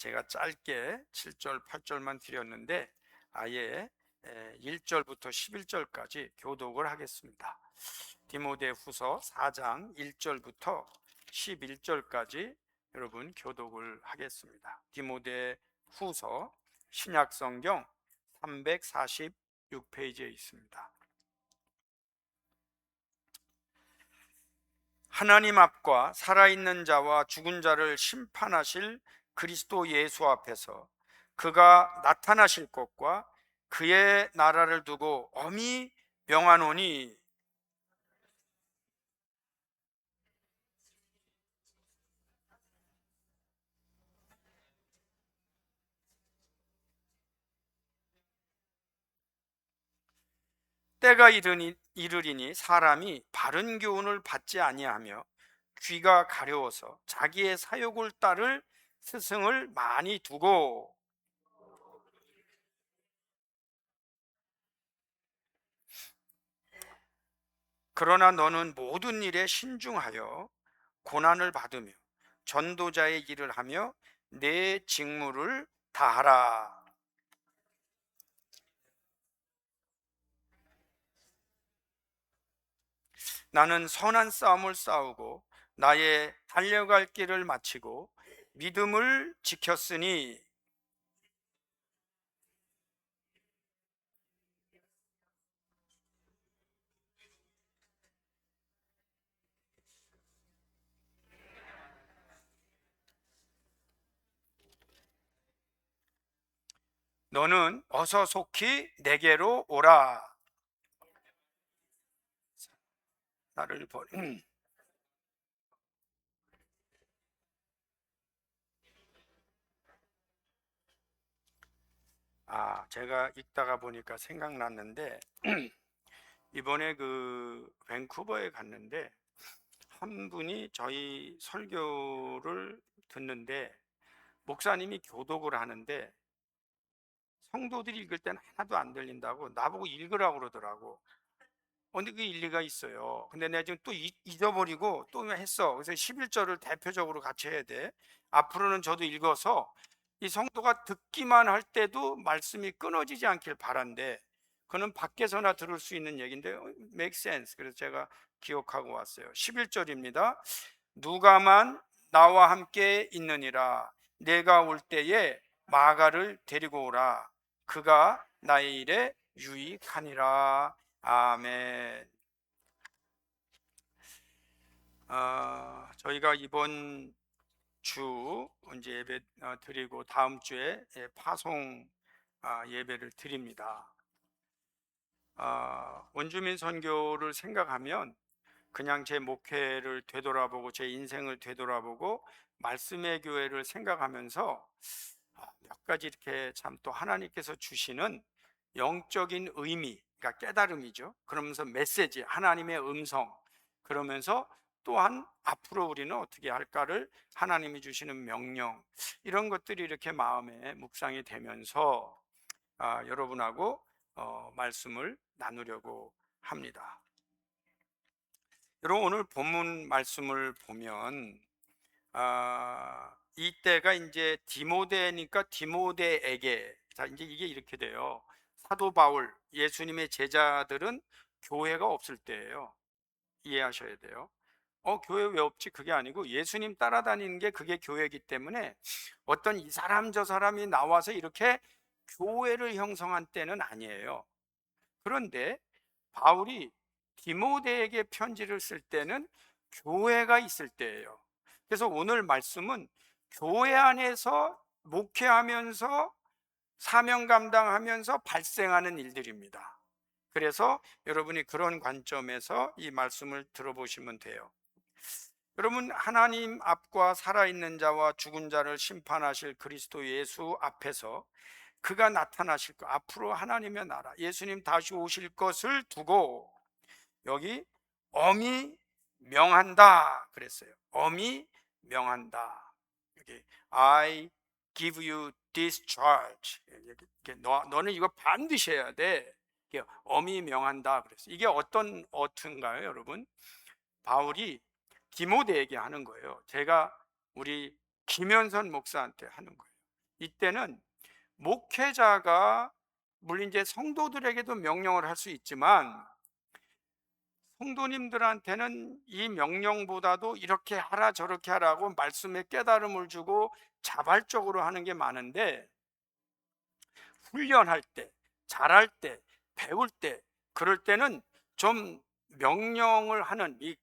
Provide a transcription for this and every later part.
제가 짧게 7절, 8절만 드렸는데 아예 1절부터 11절까지 교독을 하겠습니다. 디모데후서 4장 1절부터 11절까지 여러분 교독을 하겠습니다. 디모데후서 신약성경 346페이지에 있습니다. 하나님 앞과 살아있는 자와 죽은 자를 심판하실 그리스도 예수 앞에서 그가 나타나실 것과 그의 나라를 두고 엄히 명하노니, 때가 이르리니 사람이 바른 교훈을 받지 아니하며 귀가 가려워서 자기의 사욕을 따를 스승을 많이 두고, 그러나 너는 모든 일에 신중하여 고난을 받으며 전도자의 일을 하며 내 직무를 다하라. 나는 선한 싸움을 싸우고 나의 달려갈 길을 마치고 믿음을 지켰으니, 너는 어서 속히 내게로 오라. 나를 버리 제가 읽다가 보니까 생각났는데 이번에 그 밴쿠버에 갔는데 한 분이 저희 설교를 듣는데 목사님이 교독을 하는데 성도들이 읽을 때는 하나도 안 들린다고 나보고 읽으라고 그러더라고. 근데 그게 일리가 있어요. 근데 내가 지금 또 잊어버리고 또 했어. 그래서 11절을 대표적으로 같이 해야 돼. 앞으로는 저도 읽어서 이 성도가 듣기만 할 때도 말씀이 끊어지지 않길 바란데, 그는 밖에서나 들을 수 있는 얘기인데 make sense. 그래서 제가 기억하고 왔어요. 11절입니다. 누가만 나와 함께 있느니라. 내가 올 때에 마가를 데리고 오라. 그가 나의 일에 유익하니라. 아멘. 저희가 이번 주 이제 예배 드리고 다음 주에 파송 예배를 드립니다. 원주민 선교를 생각하면 그냥 제 목회를 되돌아보고 제 인생을 되돌아보고 말씀의 교회를 생각하면서 몇 가지 이렇게 참 또 하나님께서 주시는 영적인 의미, 그러니까 깨달음이죠. 그러면서 메시지, 하나님의 음성, 그러면서 또한 앞으로 우리는 어떻게 할까를 하나님이 주시는 명령, 이런 것들이 이렇게 마음에 묵상이 되면서 여러분하고 말씀을 나누려고 합니다. 여러분, 오늘 본문 말씀을 보면 이때가 이제 디모데니까 디모데에게, 자 이제 이게 이렇게 돼요. 사도 바울, 예수님의 제자들은 교회가 없을 때예요. 이해하셔야 돼요. 교회 왜 없지? 그게 아니고 예수님 따라다니는 게 그게 교회이기 때문에 어떤 이 사람 저 사람이 나와서 이렇게 교회를 형성한 때는 아니에요. 그런데 바울이 디모데에게 편지를 쓸 때는 교회가 있을 때예요. 그래서 오늘 말씀은 교회 안에서 목회하면서 사명 감당하면서 발생하는 일들입니다. 그래서 여러분이 그런 관점에서 이 말씀을 들어보시면 돼요. 여러분, 하나님 앞과 살아있는 자와 죽은 자를 심판하실 그리스도 예수 앞에서 그가 나타나실 것, 앞으로 하나님의 나라, 예수님 다시 오실 것을 두고 여기 엄히 명한다 그랬어요. 엄히 명한다. 여기 I give you this charge. 너는 이거 반드시 해야 돼. 엄히 명한다 그랬어요. 이게 어떤 어투인가요, 여러분? 바울이 디모데에게 하는 거예요. 제가 우리 김현선 목사한테 하는 거예요. 이때는 목회자가 물론 이제 성도들에게도 명령을 할 수 있지만 성도님들한테는 이 명령보다도 이렇게 하라 저렇게 하라고 말씀에 깨달음을 주고 자발적으로 하는 게 많은데, 훈련할 때, 잘할 때, 배울 때, 그럴 때는 좀 명령을 하는 이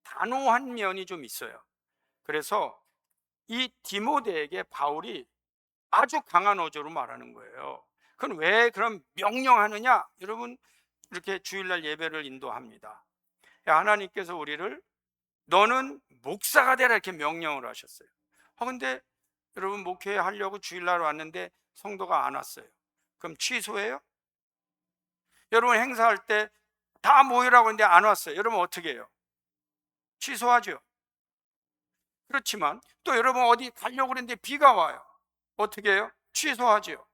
단호한 면이 좀 있어요. 그래서 이 디모데에게 바울이 아주 강한 어조로 말하는 거예요. 그건 왜 그럼 명령하느냐? 여러분, 이렇게 주일날 예배를 인도합니다. 하나님께서 우리를 너는 목사가 되라 이렇게 명령을 하셨어요. 근데 여러분, 목회하려고 주일날 왔는데 성도가 안 왔어요. 그럼 취소해요? 여러분, 행사할 때 다 모이라고 했는데 안 왔어요. 여러분 어떻게 해요? 취소하죠. 그렇지만 또 여러분 어디 가려고 그랬는데 비가 와요. 어떻게 해요? 취소하죠.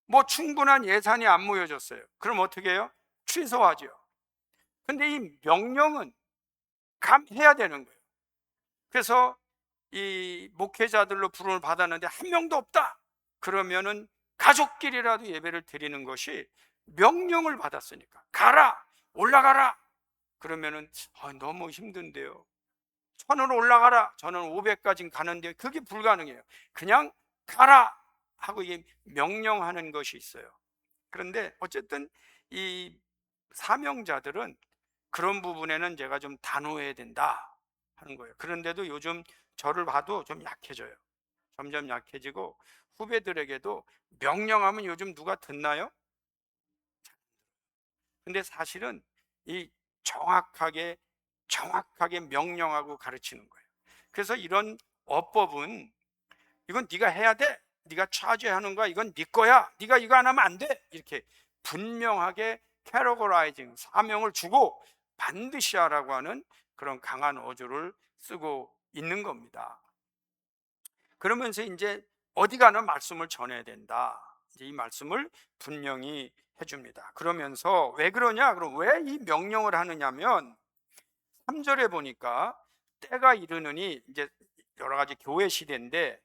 뭐 충분한 예산이 안 모여졌어요. 그럼 어떻게 해요? 취소하죠. 근데 이 명령은 감해야 되는 거예요. 그래서 이 목회자들로 부름을 받았는데 한 명도 없다. 그러면은 가족끼리라도 예배를 드리는 것이, 명령을 받았으니까 가라, 올라가라. 그러면은 너무 힘든데요. 1000으로 올라가라. 저는 500까지 가는데 그게 불가능해요. 그냥 가라 하고 이게 명령하는 것이 있어요. 그런데 어쨌든 이 사명자들은 그런 부분에는 제가 좀 단호해야 된다 하는 거예요. 그런데도 요즘 저를 봐도 좀 약해져요. 점점 약해지고, 후배들에게도 명령하면 요즘 누가 듣나요? 근데 사실은 이 정확하게 명령하고 가르치는 거예요. 그래서 이런 어법은, 이건 네가 해야 돼, 네가 차지하는 거야, 이건 네 거야, 네가 이거 안 하면 안 돼, 이렇게 분명하게 캐러고라이징, 사명을 주고 반드시 하라고 하는 그런 강한 어조를 쓰고 있는 겁니다. 그러면서 이제 어디 가나 말씀을 전해야 된다, 이제 이 말씀을 분명히 해줍니다. 그러면서 왜 그러냐, 그럼 왜 이 명령을 하느냐면 3절에 보니까 때가 이르느니, 이제 여러 가지 교회 시대인데,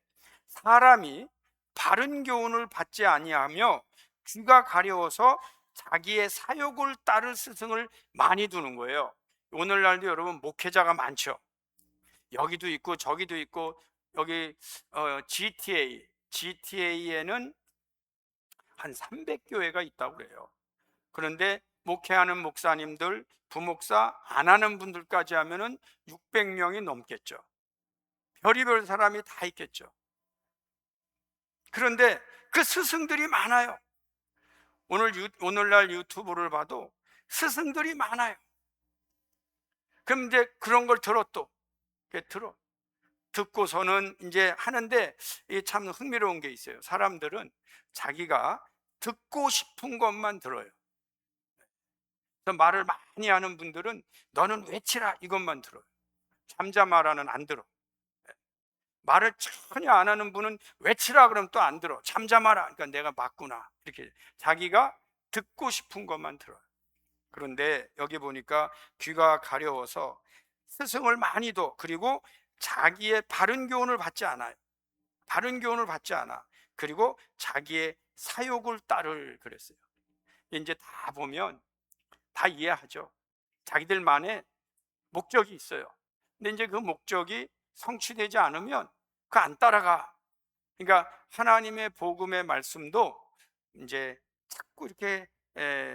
사람이 바른 교훈을 받지 아니하며 귀가 가려워서 자기의 사욕을 따를 스승을 많이 두는 거예요. 오늘날도 여러분 목회자가 많죠. 여기도 있고 저기도 있고, 여기 GTA에는 한 300교회가 있다고 그래요. 그런데 목회하는 목사님들, 부목사 안 하는 분들까지 하면은 600명이 넘겠죠. 별의별 사람이 다 있겠죠. 그런데 그 스승들이 많아요. 오늘날 유튜브를 봐도 스승들이 많아요. 그럼 이제 그런 걸 듣고서는 이제 하는데, 이게 참 흥미로운 게 있어요. 사람들은 자기가 듣고 싶은 것만 들어요. 말을 많이 하는 분들은 너는 외치라 이것만 들어요. 잠잠하라는 안 들어. 말을 전혀 안 하는 분은 외치라 그러면 또 안 들어. 잠잠하라, 그러니까 내가 맞구나, 이렇게 자기가 듣고 싶은 것만 들어요. 그런데 여기 보니까 귀가 가려워서 스승을 많이 둬. 그리고 자기의 바른 교훈을 받지 않아요. 바른 교훈을 받지 않아. 그리고 자기의 사욕을 따를, 그랬어요. 이제 다 보면 다 이해하죠. 자기들만의 목적이 있어요. 근데 이제 그 목적이 성취되지 않으면 그 안 따라가. 그러니까 하나님의 복음의 말씀도 이제 자꾸 이렇게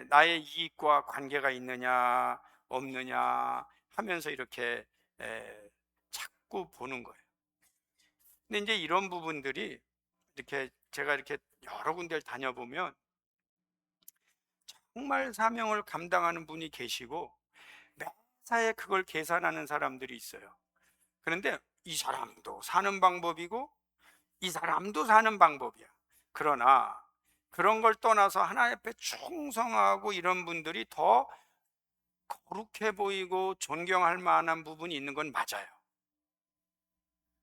나의 이익과 관계가 있느냐 없느냐 하면서 이렇게 자꾸 보는 거예요. 근데 이제 이런 부분들이, 이렇게 제가 이렇게 여러 군데를 다녀보면 정말 사명을 감당하는 분이 계시고 매사에 그걸 계산하는 사람들이 있어요. 그런데 이 사람도 사는 방법이고 이 사람도 사는 방법이야. 그러나 그런 걸 떠나서 하나님 앞에 충성하고 이런 분들이 더 거룩해 보이고 존경할 만한 부분이 있는 건 맞아요.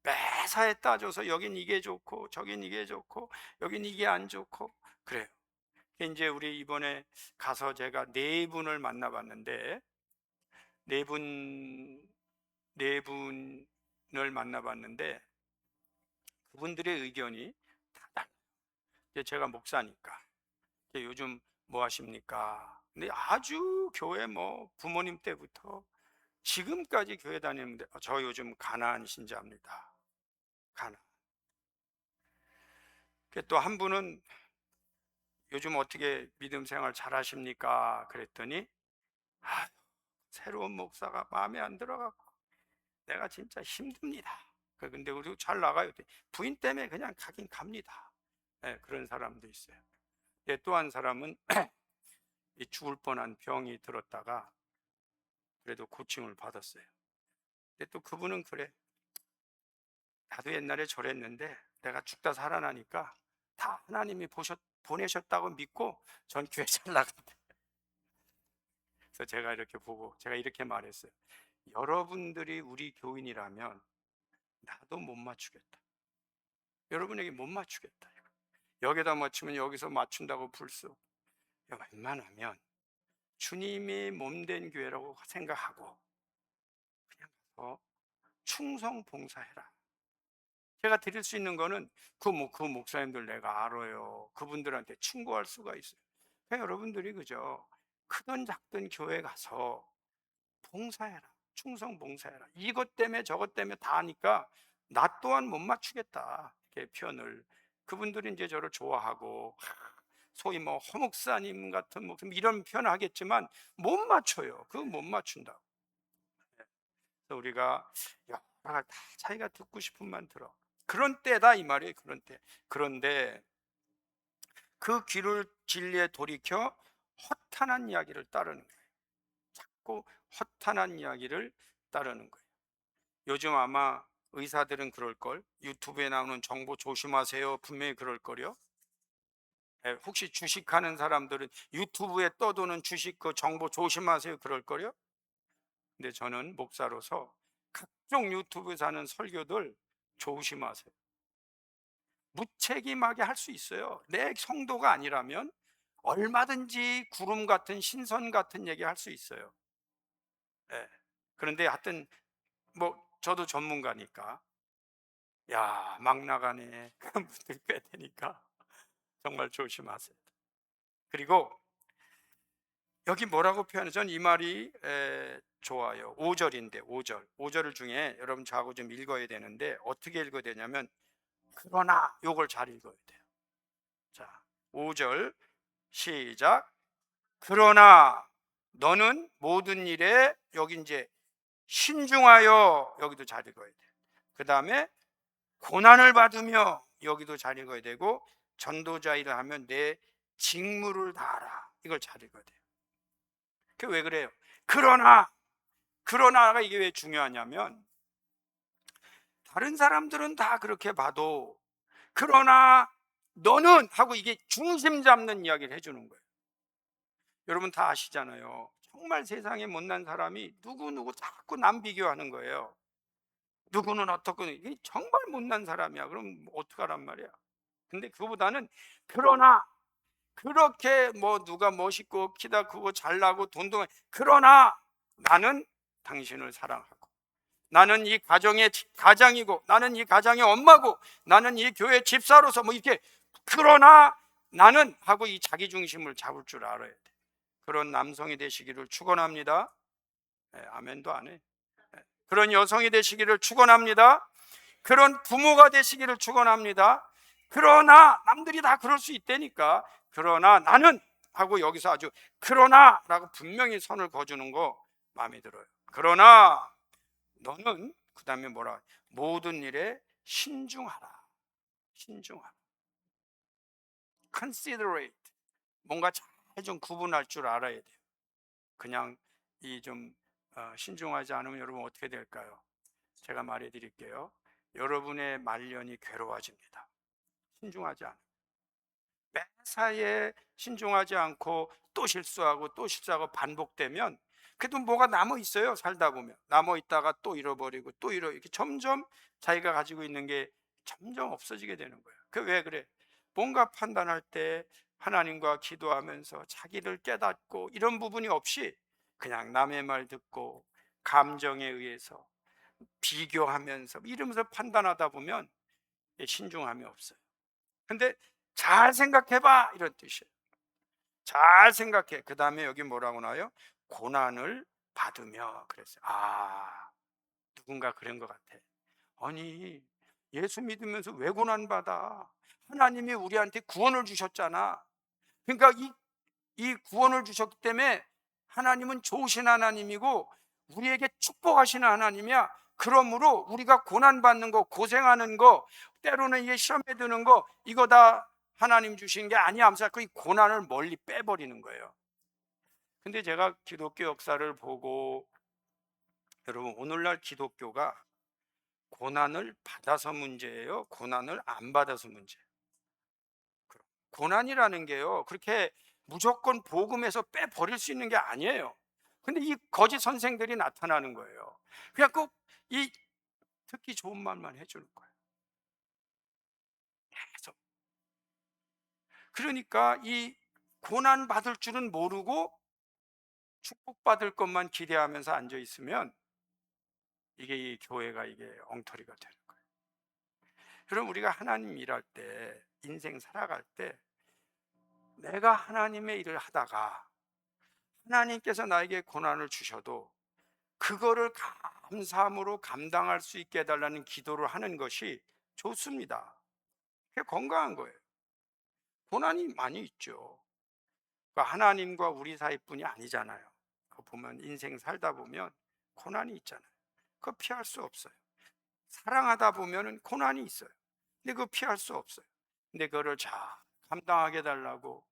매사에 따져서 여긴 이게 좋고 저긴 이게 좋고 여긴 이게 안 좋고 그래요. 이제 우리 이번에 가서 제가 네 분을 만나봤는데, 네 분, 네 분을 만나봤는데 그분들의 의견이 다 달라요. 제가 목사니까 요즘 뭐 하십니까? 근데 아주 교회 뭐 부모님 때부터 지금까지 교회 다니는데 저 요즘 가나안 신자입니다. 가나안. 또 한 분은 요즘 어떻게 믿음 생활 잘 하십니까? 그랬더니 아, 새로운 목사가 마음에 안 들어가고 내가 진짜 힘듭니다. 근데 우리 잘 나가요. 부인 때문에 그냥 가긴 갑니다. 네, 그런 사람도 있어요. 또 한 사람은 이 죽을 뻔한 병이 들었다가 그래도 고침을 받았어요. 근데 또 그분은 그래. 나도 옛날에 저랬는데 내가 죽다 살아나니까 다 하나님이 보내셨다고 믿고 전 교회 잘 나간다. 그래서 제가 이렇게 보고 제가 이렇게 말했어요. 여러분들이 우리 교인이라면 나도 못 맞추겠다. 여러분에게 못 맞추겠다. 여기다 맞추면 여기서 맞춘다고 불수. 웬만하면 주님이 몸된 교회라고 생각하고 그냥 가서 충성 봉사해라. 제가 드릴 수 있는 거는 그 목사님들 내가 알아요. 그분들한테 충고할 수가 있어요. 그러니까 여러분들이 그죠? 크든 작든 교회 가서 봉사해라. 충성 봉사해라. 이것 때문에 저것 때문에 다 하니까 나 또한 못 맞추겠다. 이렇게 표현을. 그분들이 이제 저를 좋아하고 소위 뭐 허목사님 같은 목사님 이런 표현을 하겠지만 못 맞춰요. 그거 못 맞춘다고. 그래서 우리가 야, 다 자기가 듣고 싶은 말 들어. 그런 때다 이 말이에요. 그런 때. 그런데 그 귀를 진리에 돌이켜 허탄한 이야기를 따르는 거예요. 자꾸 허탄한 이야기를 따르는 거예요. 요즘 아마 의사들은 그럴걸. 유튜브에 나오는 정보 조심하세요. 분명히 그럴걸요. 혹시 주식하는 사람들은 유튜브에 떠도는 주식 그 정보 조심하세요. 그럴걸요. 근데 저는 목사로서 각종 유튜브에서 하는 설교들 조심하세요. 무책임하게 할 수 있어요. 내 성도가 아니라면 얼마든지 구름 같은 신선 같은 얘기 할 수 있어요. 예. 그런데 하여튼 뭐 저도 전문가니까 야, 막 나가네. 그런 분들 꽤 되니까 정말 조심하세요. 그리고 여기 뭐라고 표현해? 전 이 말이 좋아요. 5절인데 5절. 5절 중에 여러분 저하고 좀 읽어야 되는데 어떻게 읽어야 되냐면 그러나 요걸 잘 읽어야 돼요. 자, 5절 시작. 그러나 너는 모든 일에 여기 이제 신중하여 여기도 잘 읽어야 돼요. 그 다음에 고난을 받으며 여기도 잘 읽어야 되고 전도자 일을 하면 내 직무를 다하라. 이걸 잘 읽어야 돼요. 그게 왜 그래요? 그러나가 이게 왜 중요하냐면 다른 사람들은 다 그렇게 봐도 그러나 너는 하고 이게 중심 잡는 이야기를 해주는 거예요. 여러분 다 아시잖아요. 정말 세상에 못난 사람이 누구 자꾸 남 비교하는 거예요. 누구는 어떻고 이게 정말 못난 사람이야. 그럼 어떡하란 말이야. 근데 그거보다는 그러나 그렇게 뭐 누가 멋있고 키다 크고 잘나고 돈도 그러나 나는 당신을 사랑하고 나는 이 가정의 가장이고 나는 이 가정의 엄마고 나는 이 교회 집사로서 뭐 이렇게 그러나 나는 하고 이 자기 중심을 잡을 줄 알아야 돼. 그런 남성이 되시기를 축원합니다. 아멘도 안 해. 그런 여성이 되시기를 축원합니다. 그런 부모가 되시기를 축원합니다. 그러나 남들이 다 그럴 수 있다니까. 그러나 나는 하고 여기서 아주 그러나라고 분명히 선을 그어주는 거 마음에 들어요. 그러나 너는 그 다음에 뭐라 모든 일에 신중하라. 신중하라. considerate. 뭔가 잘 좀 구분할 줄 알아야 돼요. 그냥 이 좀 신중하지 않으면 여러분 어떻게 될까요? 제가 말해 드릴게요. 여러분의 말년이 괴로워집니다. 신중하지 않아요. 매사에 신중하지 않고 또 실수하고 또 실수하고 반복되면 그래도 뭐가 남아 있어요. 살다 보면 남아 있다가 또 잃어버리고 또 이렇게 점점 자기가 가지고 있는 게 점점 없어지게 되는 거예요. 그 왜 그래? 뭔가 판단할 때 하나님과 기도하면서 자기를 깨닫고 이런 부분이 없이 그냥 남의 말 듣고 감정에 의해서 비교하면서 이러면서 판단하다 보면 신중함이 없어요. 근데 잘 생각해봐 이런 뜻이에요. 잘 생각해. 그 다음에 여기 뭐라고 나와요? 고난을 받으며 그랬어요. 누군가 그런 것 같아. 아니, 예수 믿으면서 왜 고난 받아? 하나님이 우리한테 구원을 주셨잖아. 그러니까 이 구원을 주셨기 때문에 하나님은 좋으신 하나님이고 우리에게 축복하시는 하나님이야. 그러므로 우리가 고난 받는 거, 고생하는 거, 때로는 이게 시험에 드는 거, 이거 다 하나님 주신 게 아니야 하면서 그 고난을 멀리 빼버리는 거예요. 근데 제가 기독교 역사를 보고, 여러분, 오늘날 기독교가 고난을 받아서 문제예요? 고난을 안 받아서 문제예요? 고난이라는 게요, 그렇게 무조건 복음에서 빼버릴 수 있는 게 아니에요. 근데 이 거짓 선생들이 나타나는 거예요. 그냥 꼭 이 듣기 좋은 말만 해주는 거예요. 계속. 그러니까 이 고난 받을 줄은 모르고 축복받을 것만 기대하면서 앉아 있으면 이게 이 교회가 이게 엉터리가 되는 거예요. 그럼 우리가 하나님 일할 때, 인생 살아갈 때, 내가 하나님의 일을 하다가 하나님께서 나에게 고난을 주셔도 그거를 감사함으로 감당할 수 있게 해달라는 기도를 하는 것이 좋습니다. 그게 건강한 거예요. 고난이 많이 있죠. 그러니까 하나님과 우리 사이뿐이 아니잖아요. 그거 보면 인생 살다 보면 고난이 있잖아요. 그거 피할 수 없어요. 사랑하다 보면은 고난이 있어요. 근데 그거 피할 수 없어요. 근데 그거를 잘 감당하게 해달라고,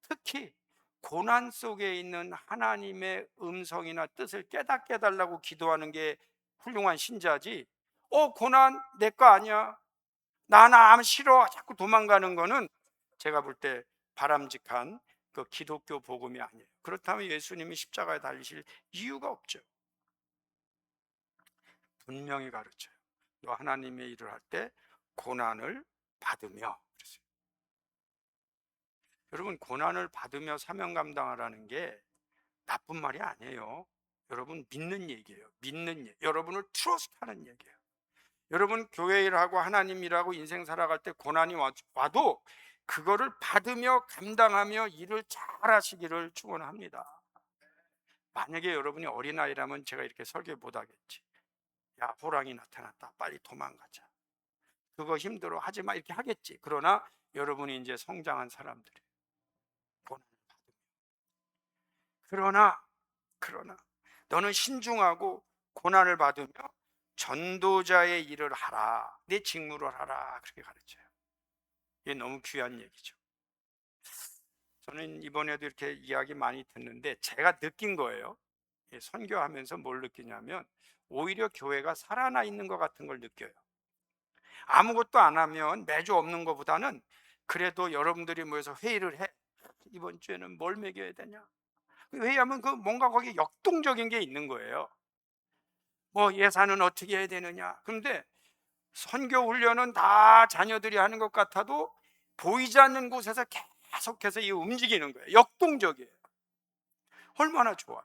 특히 고난 속에 있는 하나님의 음성이나 뜻을 깨닫게 해달라고 기도하는 게 훌륭한 신자지. 고난 내 거 아니야, 나나 싫어, 자꾸 도망가는 거는 제가 볼 때 바람직한 그 기독교 복음이 아니에요. 그렇다면 예수님이 십자가에 달리실 이유가 없죠. 분명히 가르쳐요. 너 하나님의 일을 할 때 고난을 받으며 그랬어요. 여러분, 고난을 받으며 사명 감당하라는 게 나쁜 말이 아니에요. 여러분, 믿는 얘기예요. 믿는 얘기. 여러분을 트러스트하는 얘기예요. 여러분, 교회 일하고 하나님 일하고 인생 살아갈 때 고난이 와도 그거를 받으며 감당하며 일을 잘 하시기를 축원합니다. 만약에 여러분이 어린아이라면 제가 이렇게 설교 못 하겠지. 야, 호랑이 나타났다, 빨리 도망가자, 그거 힘들어, 하지마, 이렇게 하겠지. 그러나 여러분이 이제 성장한 사람들이에요. 고난을 받으며. 그러나 너는 신중하고 고난을 받으며 전도자의 일을 하라, 내 직무를 하라, 그렇게 가르쳐요. 이게 너무 귀한 얘기죠. 저는 이번에도 이렇게 이야기 많이 듣는데 제가 느낀 거예요. 선교하면서 뭘 느끼냐면 오히려 교회가 살아나 있는 것 같은 걸 느껴요. 아무것도 안 하면 매주 없는 것보다는 그래도 여러분들이 모여서 회의를 해. 이번 주에는 뭘 먹여야 되냐? 회의하면 그 뭔가 거기 역동적인 게 있는 거예요. 뭐 예산은 어떻게 해야 되느냐? 그런데 선교 훈련은 다 자녀들이 하는 것 같아도 보이지 않는 곳에서 계속해서 이 움직이는 거예요. 역동적이에요. 얼마나 좋아.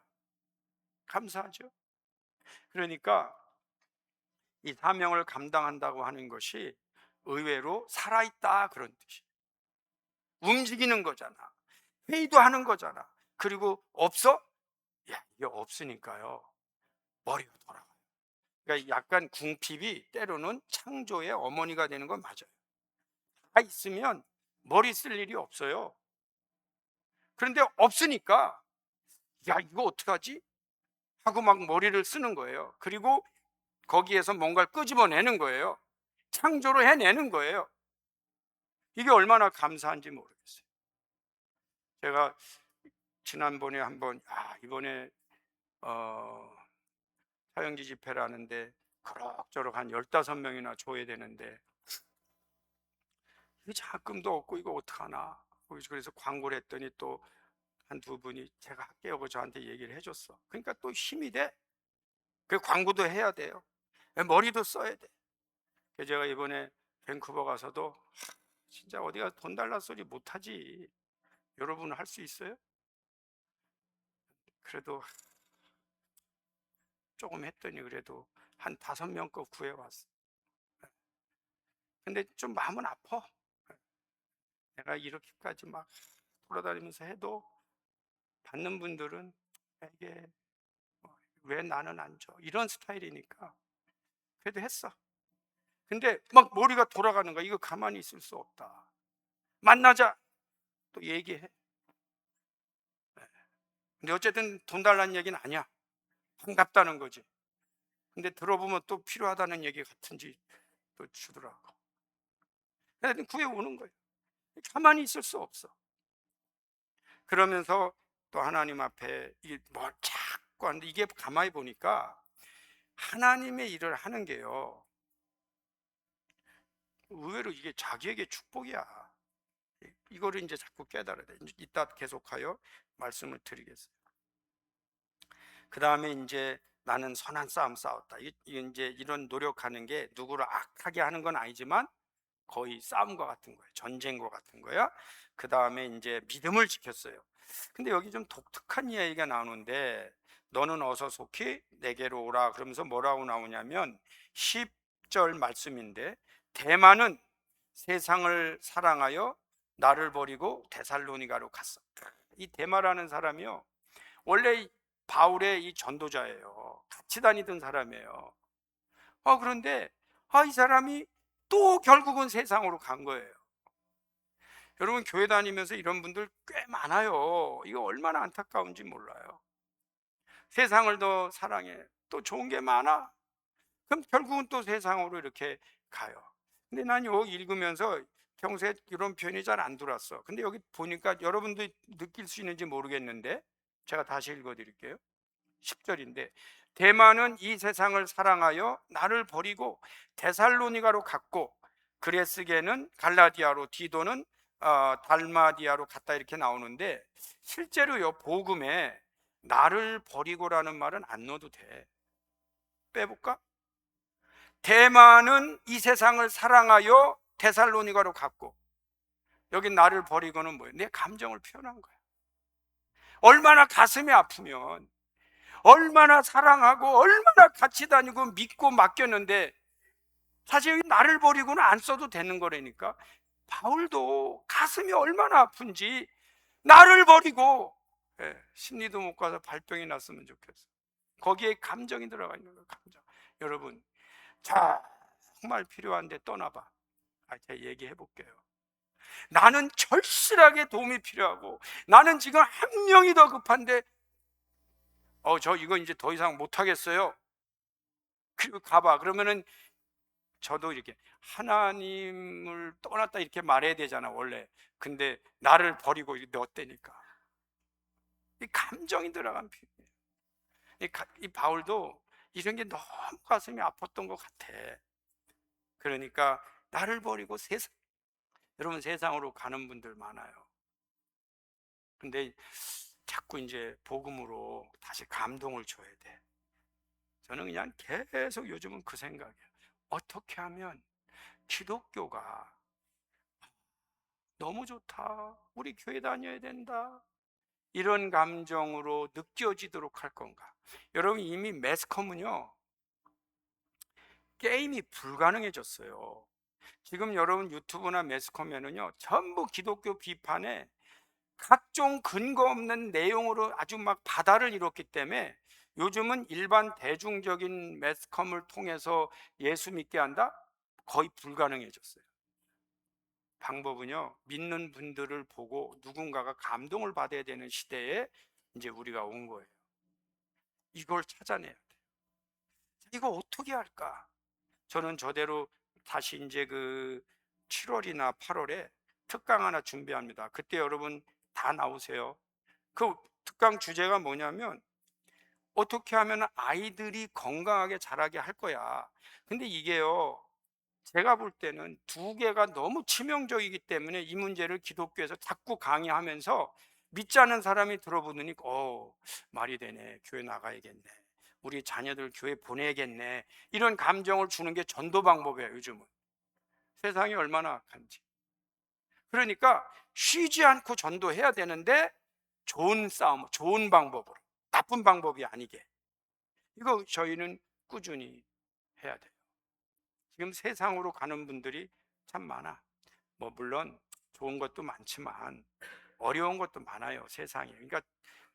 감사하죠. 그러니까 이 사명을 감당한다고 하는 것이 의외로 살아있다, 그런 뜻이에요. 움직이는 거잖아. 회의도 하는 거잖아. 그리고 없어? 야, 이게 없으니까요, 머리가 돌아가요. 그러니까 약간 궁핍이 때로는 창조의 어머니가 되는 건 맞아요. 다 있으면 머리 쓸 일이 없어요. 그런데 없으니까 야, 이거 어떡하지? 하고 막 머리를 쓰는 거예요. 그리고 거기에서 뭔가를 끄집어내는 거예요. 창조를 해내는 거예요. 이게 얼마나 감사한지 모르겠어요. 제가 지난번에 한번 이번에 사형지 집회를 하는데 그럭저럭 한 15명이나 줘야 되는데 이 자금도 없고 이거 어떡하나. 그래서 광고를 했더니 또 한 두 분이 제가 할게요 하고 저한테 얘기를 해줬어. 그러니까 또 힘이 돼. 그 광고도 해야 돼요. 머리도 써야 돼. 그래서 제가 이번에 밴쿠버 가서도 진짜 어디가 돈 달라 소리 못하지. 여러분 할 수 있어요? 그래도 조금 했더니 그래도 한 5명 거 구해왔어. 근데 좀 마음은 아파. 내가 이렇게까지 막 돌아다니면서 해도 받는 분들은 이게 왜 나는 안 줘? 이런 스타일이니까 그래도 했어. 근데 막 머리가 돌아가는 거야. 이거 가만히 있을 수 없다. 만나자. 또 얘기해. 근데 어쨌든 돈 달라는 얘기는 아니야. 반갑다는 거지. 근데 들어보면 또 필요하다는 얘기 같은지 또 주더라고. 하여튼 구해오는 거예요. 가만히 있을 수 없어. 그러면서 또 하나님 앞에 이게 뭐 자꾸 하는데, 이게 가만히 보니까 하나님의 일을 하는 게요, 의외로 이게 자기에게 축복이야. 이거를 이제 자꾸 깨달아야 돼. 이따 계속하여 말씀을 드리겠어요. 그 다음에 이제 나는 선한 싸움 싸웠다. 이제 이런 노력하는 게 누구를 악하게 하는 건 아니지만 거의 싸움과 같은 거예요. 전쟁과 같은 거야. 그 다음에 이제 믿음을 지켰어요. 근데 여기 좀 독특한 이야기가 나오는데, 너는 어서 속히 내게로 오라 그러면서 뭐라고 나오냐면 10절 말씀인데, 대만은 세상을 사랑하여 나를 버리고 데살로니가로 갔어. 이 대마라는 사람이요, 원래 바울의 이 전도자예요. 같이 다니던 사람이에요. 그런데 이 사람이 또 결국은 세상으로 간 거예요. 여러분, 교회 다니면서 이런 분들 꽤 많아요. 이거 얼마나 안타까운지 몰라요. 세상을 더 사랑해. 또 좋은 게 많아. 그럼 결국은 또 세상으로 이렇게 가요. 근데 난 여기 읽으면서 평소에 이런 표현이 잘 안 들어왔어. 근데 여기 보니까 여러분도 느낄 수 있는지 모르겠는데 제가 다시 읽어 드릴게요. 10절인데, 대만은 이 세상을 사랑하여 나를 버리고 데살로니가로 갔고, 그레스게는 갈라디아로, 디도는 달마디아로 갔다, 이렇게 나오는데, 실제로요 복음에 나를 버리고라는 말은 안 넣어도 돼. 빼볼까? 대만은 이 세상을 사랑하여 데살로니가로 갔고, 여기 나를 버리고는 뭐예요? 내 감정을 표현한 거야. 얼마나 가슴이 아프면, 얼마나 사랑하고 얼마나 같이 다니고 믿고 맡겼는데, 사실 나를 버리고는 안 써도 되는 거라니까. 바울도 가슴이 얼마나 아픈지 나를 버리고, 심리도 못 가서 발병이 났으면 좋겠어. 거기에 감정이 들어가 있는 거예요. 감정. 여러분, 정말 필요한데 떠나봐. 제가 얘기해 볼게요. 나는 절실하게 도움이 필요하고, 나는 지금 한 명이 더 급한데, 저 이거 이제 더 이상 못 하겠어요. 가봐. 그러면은 저도 이렇게 하나님을 떠났다 이렇게 말해야 되잖아 원래. 근데 나를 버리고 넣었다니까. 이 감정이 들어간 표현이에요. 이 바울도 이런 게 너무 가슴이 아팠던 것 같아. 그러니까 나를 버리고 여러분 세상으로 가는 분들 많아요. 근데 자꾸 이제 복음으로 다시 감동을 줘야 돼. 저는 그냥 계속 요즘은 그 생각이에요. 어떻게 하면 기독교가 너무 좋다, 우리 교회 다녀야 된다, 이런 감정으로 느껴지도록 할 건가? 여러분, 이미 매스컴은요 게임이 불가능해졌어요. 지금 여러분 유튜브나 매스컴에는요 전부 기독교 비판에 각종 근거 없는 내용으로 아주 막 바다를 이뤘기 때문에 요즘은 일반 대중적인 매스컴을 통해서 예수 믿게 한다? 거의 불가능해졌어요. 방법은요, 믿는 분들을 보고 누군가가 감동을 받아야 되는 시대에 이제 우리가 온 거예요. 이걸 찾아내야 돼요. 이거 어떻게 할까? 저는 저대로 다시 이제 7월이나 8월에 특강 하나 준비합니다. 그때 여러분 다 나오세요. 그 특강 주제가 뭐냐면, 어떻게 하면 아이들이 건강하게 자라게 할 거야. 근데 이게요, 제가 볼 때는 두 개가 너무 치명적이기 때문에 이 문제를 기독교에서 자꾸 강의하면서 믿지 않는 사람이 들어보더니 말이 되네, 교회 나가야겠네, 우리 자녀들 교회 보내야겠네, 이런 감정을 주는 게 전도 방법이에요. 요즘은 세상이 얼마나 악한지. 그러니까 쉬지 않고 전도해야 되는데, 좋은 싸움, 좋은 방법으로, 나쁜 방법이 아니게, 이거 저희는 꾸준히 해야 돼요. 지금 세상으로 가는 분들이 참 많아. 뭐 물론 좋은 것도 많지만 어려운 것도 많아요, 세상에. 그러니까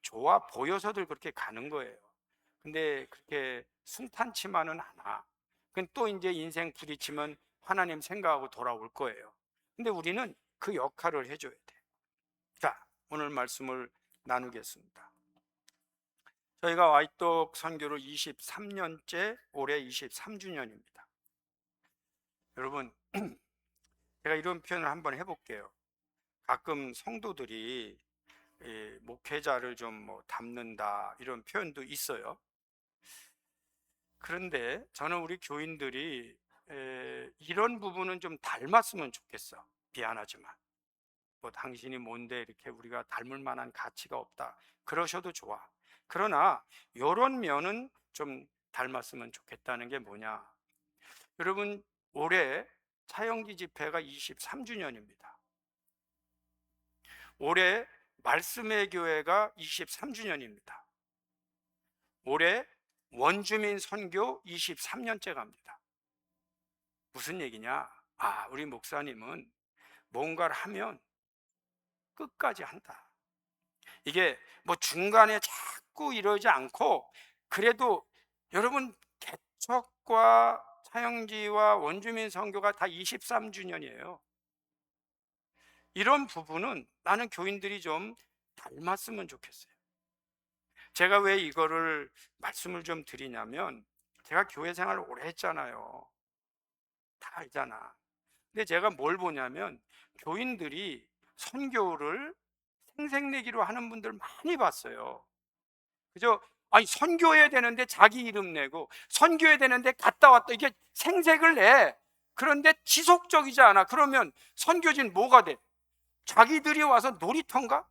좋아 보여서들 그렇게 가는 거예요. 근데 그렇게 순탄치만은 않아. 그건 또 이제 인생 부딪히면 하나님 생각하고 돌아올 거예요. 근데 우리는 그 역할을 해줘야 돼. 자, 오늘 말씀을 나누겠습니다. 저희가 와이떡 선교를 23년째, 올해 23주년입니다. 여러분, 제가 이런 표현을 한번 해볼게요. 가끔 성도들이 목회자를 좀 뭐 닮는다 이런 표현도 있어요. 그런데 저는 우리 교인들이 이런 부분은 좀 닮았으면 좋겠어. 미안하지만 뭐 당신이 뭔데 이렇게 우리가 닮을 만한 가치가 없다 그러셔도 좋아. 그러나 이런 면은 좀 닮았으면 좋겠다는 게 뭐냐, 여러분, 올해 차영지 집회가 23주년입니다. 올해 말씀의 교회가 23주년입니다. 올해 원주민 선교 23년째 갑니다. 무슨 얘기냐? 아, 우리 목사님은 뭔가를 하면 끝까지 한다. 이게 뭐 중간에 자꾸 이러지 않고, 그래도 여러분, 개척과 차영지와 원주민 선교가 다 23주년이에요. 이런 부분은 나는 교인들이 좀 닮았으면 좋겠어요. 제가 왜 이거를 말씀을 좀 드리냐면, 제가 교회 생활을 오래 했잖아요. 다 알잖아. 근데 제가 뭘 보냐면, 교인들이 선교를 생색내기로 하는 분들 많이 봤어요. 그죠? 아니, 선교해야 되는데 자기 이름 내고, 선교해야 되는데 갔다 왔다, 이게 생색을 내. 그런데 지속적이지 않아. 그러면 선교진 뭐가 돼? 자기들이 와서 놀이터인가?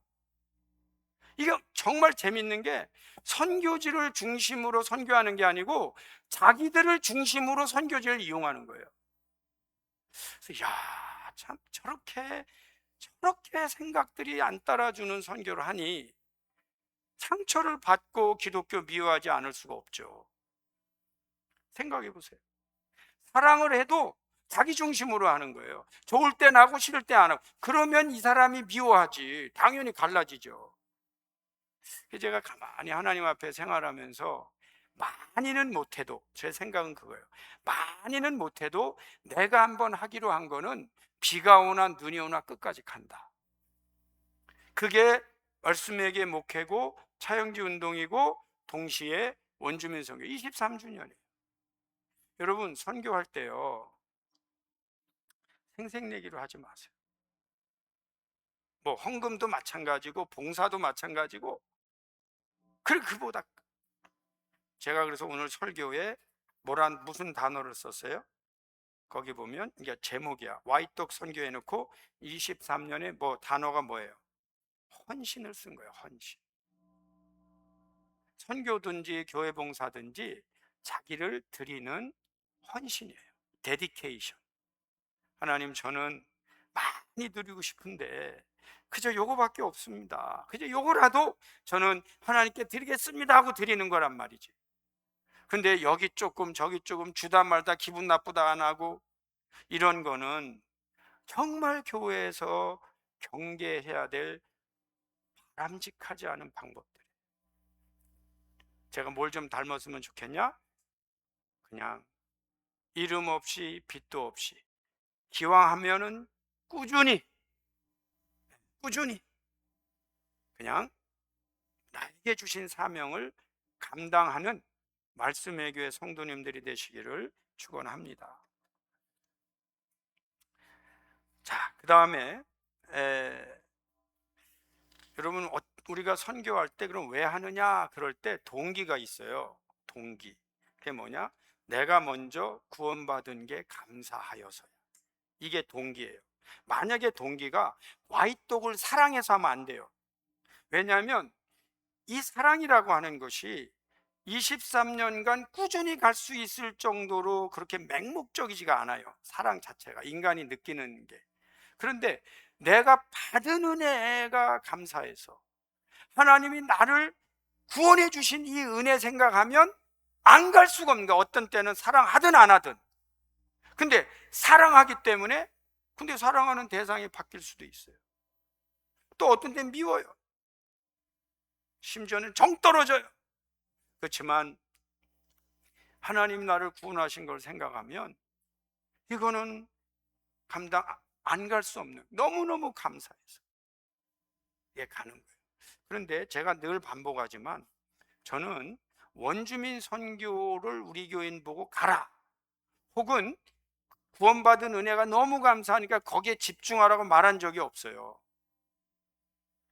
이게 정말 재밌는 게, 선교지를 중심으로 선교하는 게 아니고 자기들을 중심으로 선교지를 이용하는 거예요. 그래서 야, 참 저렇게 생각들이 안 따라주는 선교를 하니 상처를 받고 기독교 미워하지 않을 수가 없죠. 생각해 보세요. 사랑을 해도 자기 중심으로 하는 거예요. 좋을 때 나고 싫을 때 안 하고. 그러면 이 사람이 미워하지. 당연히 갈라지죠. 제가 가만히 하나님 앞에 생활하면서, 많이는 못해도, 제 생각은 그거예요. 많이는 못해도 내가 한번 하기로 한 거는 비가 오나 눈이 오나 끝까지 간다. 그게 말씀에게 목회고 차영지 운동이고 동시에 원주민 선교 23주년이에요. 여러분, 선교할 때요, 생색내기로 하지 마세요. 뭐 헌금도 마찬가지고 봉사도 마찬가지고. 그보다 제가 그래서 오늘 설교에 무슨 단어를 썼어요? 거기 보면 이게 제목이야. 와이떡 선교해 놓고 23년에 뭐 단어가 뭐예요? 헌신을 쓴 거예요. 헌신. 선교든지 교회 봉사든지 자기를 드리는 헌신이에요. 데디케이션. 하나님, 저는 많이 드리고 싶은데 그저 요거밖에 없습니다. 그저 요거라도 저는 하나님께 드리겠습니다 하고 드리는 거란 말이지. 근데 여기 조금 저기 조금 주다 말다 기분 나쁘다 안 하고, 이런 거는 정말 교회에서 경계해야 될 바람직하지 않은 방법들. 제가 뭘 좀 닮았으면 좋겠냐? 그냥 이름 없이 빚도 없이 기왕하면은 꾸준히 그냥 나에게 주신 사명을 감당하는 말씀의 교회 성도님들이 되시기를 축원합니다. 자, 그 다음에 여러분, 우리가 선교할 때 그럼 왜 하느냐? 그럴 때 동기가 있어요. 동기. 그게 뭐냐? 내가 먼저 구원받은 게 감사하여서야. 이게 동기예요. 만약에 동기가 와이떡을 사랑해서 하면 안 돼요. 왜냐하면 이 사랑이라고 하는 것이 23년간 꾸준히 갈 수 있을 정도로 그렇게 맹목적이지가 않아요. 사랑 자체가, 인간이 느끼는 게. 그런데 내가 받은 은혜가 감사해서, 하나님이 나를 구원해 주신 이 은혜 생각하면 안 갈 수가 없는 거야. 어떤 때는 사랑하든 안 하든. 근데 사랑하기 때문에 근데 사랑하는 대상이 바뀔 수도 있어요. 또 어떤 때 미워요. 심지어는 정 떨어져요. 그렇지만 하나님 나를 구원하신 걸 생각하면 이거는 감당 안 갈 수 없는, 너무너무 감사해서 예, 가는 거예요. 그런데 제가 늘 반복하지만 저는 원주민 선교를 우리 교인 보고 가라, 혹은 구원받은 은혜가 너무 감사하니까 거기에 집중하라고 말한 적이 없어요.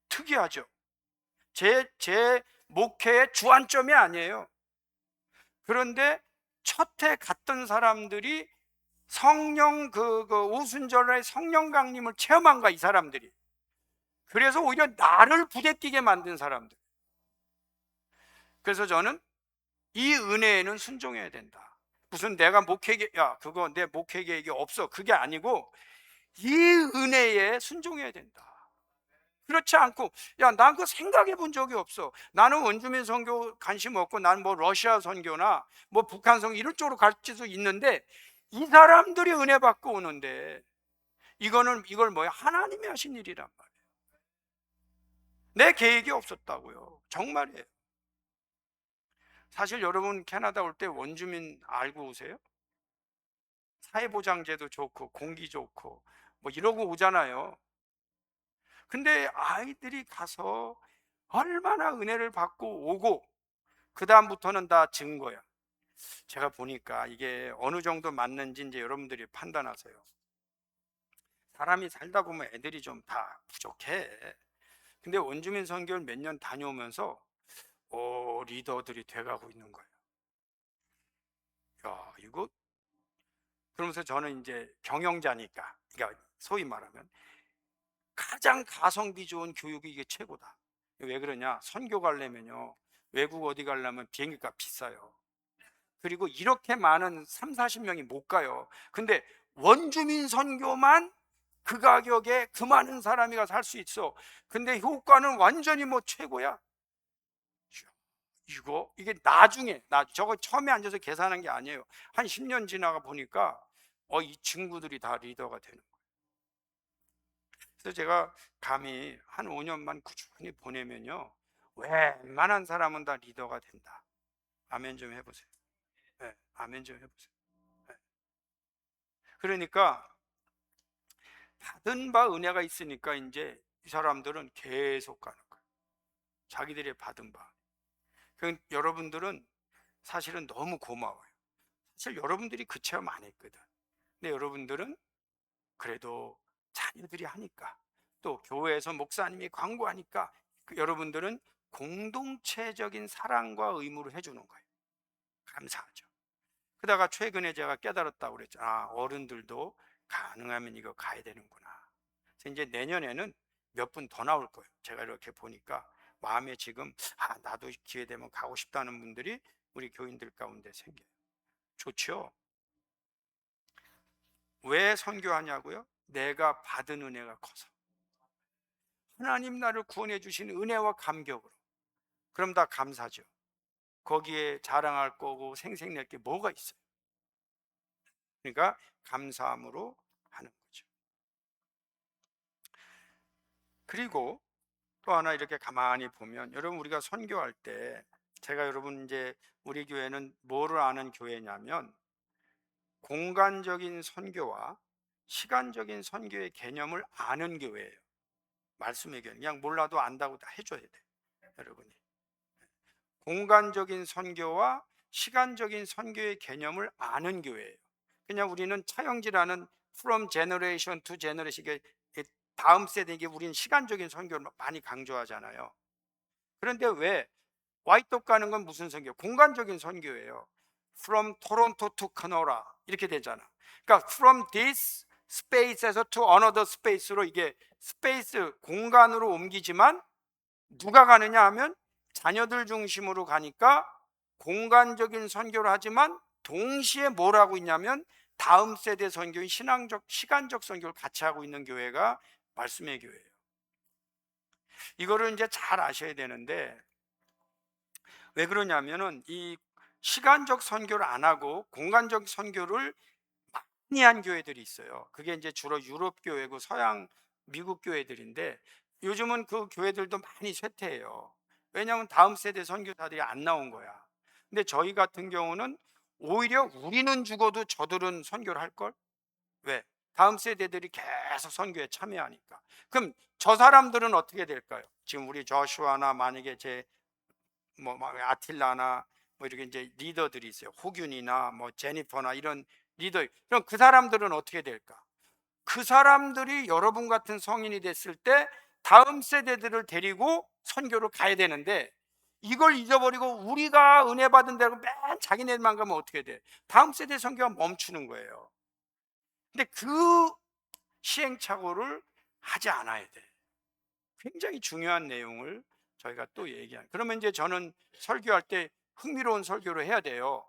특이하죠. 제 목회의 주안점이 아니에요. 그런데 첫 해 갔던 사람들이 성령 오순절에 성령 강림을 체험한 거야, 이 사람들이. 그래서 오히려 나를 부대끼게 만든 사람들. 그래서 저는 이 은혜에는 순종해야 된다. 무슨 내가 그거 내 목회 계획이 없어, 그게 아니고 이 은혜에 순종해야 된다. 그렇지 않고 난 그거 생각해 본 적이 없어, 나는 원주민 선교 관심 없고 난 뭐 러시아 선교나 뭐 북한 선교 이런 쪽으로 갈 수도 있는데, 이 사람들이 은혜 받고 오는데 이걸 뭐야, 하나님이 하신 일이란 말이에요. 내 계획이 없었다고요. 정말이에요. 사실 여러분 캐나다 올 때 원주민 알고 오세요? 사회보장제도 좋고 공기 좋고 뭐 이러고 오잖아요. 근데 아이들이 가서 얼마나 은혜를 받고 오고 그 다음부터는 다 증거야. 제가 보니까 이게 어느 정도 맞는지 이제 여러분들이 판단하세요. 사람이 살다 보면 애들이 좀 다 부족해. 근데 원주민 선교를 몇 년 다녀오면서 리더들이 돼가고 있는 거예요. 야, 이거, 그러면서 저는 이제 경영자니까, 그러니까 소위 말하면 가장 가성비 좋은 교육이 이게 최고다. 왜 그러냐? 선교 가려면요, 외국 어디 가려면 비행기가 비싸요. 그리고 이렇게 많은 3, 40명이 못 가요. 근데 원주민 선교만 그 가격에 그 많은 사람이 가서 할 수 있어. 근데 효과는 완전히 뭐 최고야. 이게 나중에, 저거 처음에 앉아서 계산한 게 아니에요. 한 10년 지나가 보니까 이 친구들이 다 리더가 되는 거예요. 그래서 제가 감히 한 5년만 꾸준히 보내면요, 웬만한 사람은 다 리더가 된다. 아멘 좀 해보세요. 네, 아멘 좀 해보세요. 네. 그러니까 받은 바 은혜가 있으니까 이제 이 사람들은 계속 가는 거예요. 자기들이 받은 바. 여러분들은 사실은 너무 고마워요. 사실 여러분들이 그 체험 안 했거든. 근데 여러분들은 그래도 자녀들이 하니까, 또 교회에서 목사님이 광고하니까 여러분들은 공동체적인 사랑과 의무를 해주는 거예요. 감사하죠. 그러다가 최근에 제가 깨달았다고 그랬죠. 어른들도 가능하면 이거 가야 되는구나. 그래서 이제 내년에는 몇 분 더 나올 거예요. 제가 이렇게 보니까 마음에 지금 나도 기회 되면 가고 싶다는 분들이 우리 교인들 가운데 생겨요. 좋죠? 왜 선교하냐고요? 내가 받은 은혜가 커서. 하나님 나를 구원해 주신 은혜와 감격으로. 그럼 다 감사죠. 거기에 자랑할 거고 생색낼 게 뭐가 있어요? 그러니까 감사함으로 하는 거죠. 그리고 또 하나 이렇게 가만히 보면, 여러분 우리가 선교할 때, 제가 여러분 이제 우리 교회는 뭐를 아는 교회냐면 공간적인 선교와 시간적인 선교의 개념을 아는 교회예요. 말씀의 개념 그냥 몰라도 안다고 다 해줘야 돼, 여러분이. 공간적인 선교와 시간적인 선교의 개념을 아는 교회예요. 그냥 우리는 차영지라는 from generation to generation, 이게 다음 세대에게 우리는 시간적인 선교를 많이 강조하잖아요. 그런데 왜 와이톱 가는 건 무슨 선교? 공간적인 선교예요. From Toronto to Kenora 이렇게 되잖아. 그러니까 from this space에서 to another space로, 이게 스페이스 공간으로 옮기지만 누가 가느냐 하면 자녀들 중심으로 가니까 공간적인 선교를 하지만 동시에 뭘 하고 있냐면 다음 세대 선교인 신앙적 시간적 선교를 같이 하고 있는 교회가 말씀의 교회예요. 이거를 이제 잘 아셔야 되는데, 왜 그러냐면은 이 시간적 선교를 안 하고 공간적 선교를 한이한 교회들이 있어요. 그게 이제 주로 유럽 교회고 서양 미국 교회들인데 요즘은 그 교회들도 많이 쇠퇴해요. 왜냐하면 다음 세대 선교사들이 안 나온 거야. 근데 저희 같은 경우는 오히려 우리는 죽어도 저들은 선교를 할 걸? 왜? 다음 세대들이 계속 선교에 참여하니까. 그럼 저 사람들은 어떻게 될까요? 지금 우리 저슈아나 만약에 제 아틸라나 뭐 이렇게 이제 리더들이 있어요. 호균이나 뭐 제니퍼나 이런 리더. 그럼 그 사람들은 어떻게 될까? 그 사람들이 여러분 같은 성인이 됐을 때 다음 세대들을 데리고 선교를 가야 되는데 이걸 잊어버리고 우리가 은혜 받은 대로 맨 자기네만 가면 어떻게 돼? 다음 세대 선교가 멈추는 거예요. 근데 그 시행착오를 하지 않아야 돼. 굉장히 중요한 내용을 저희가 또 얘기한. 그러면 이제 저는 설교할 때 흥미로운 설교를 해야 돼요.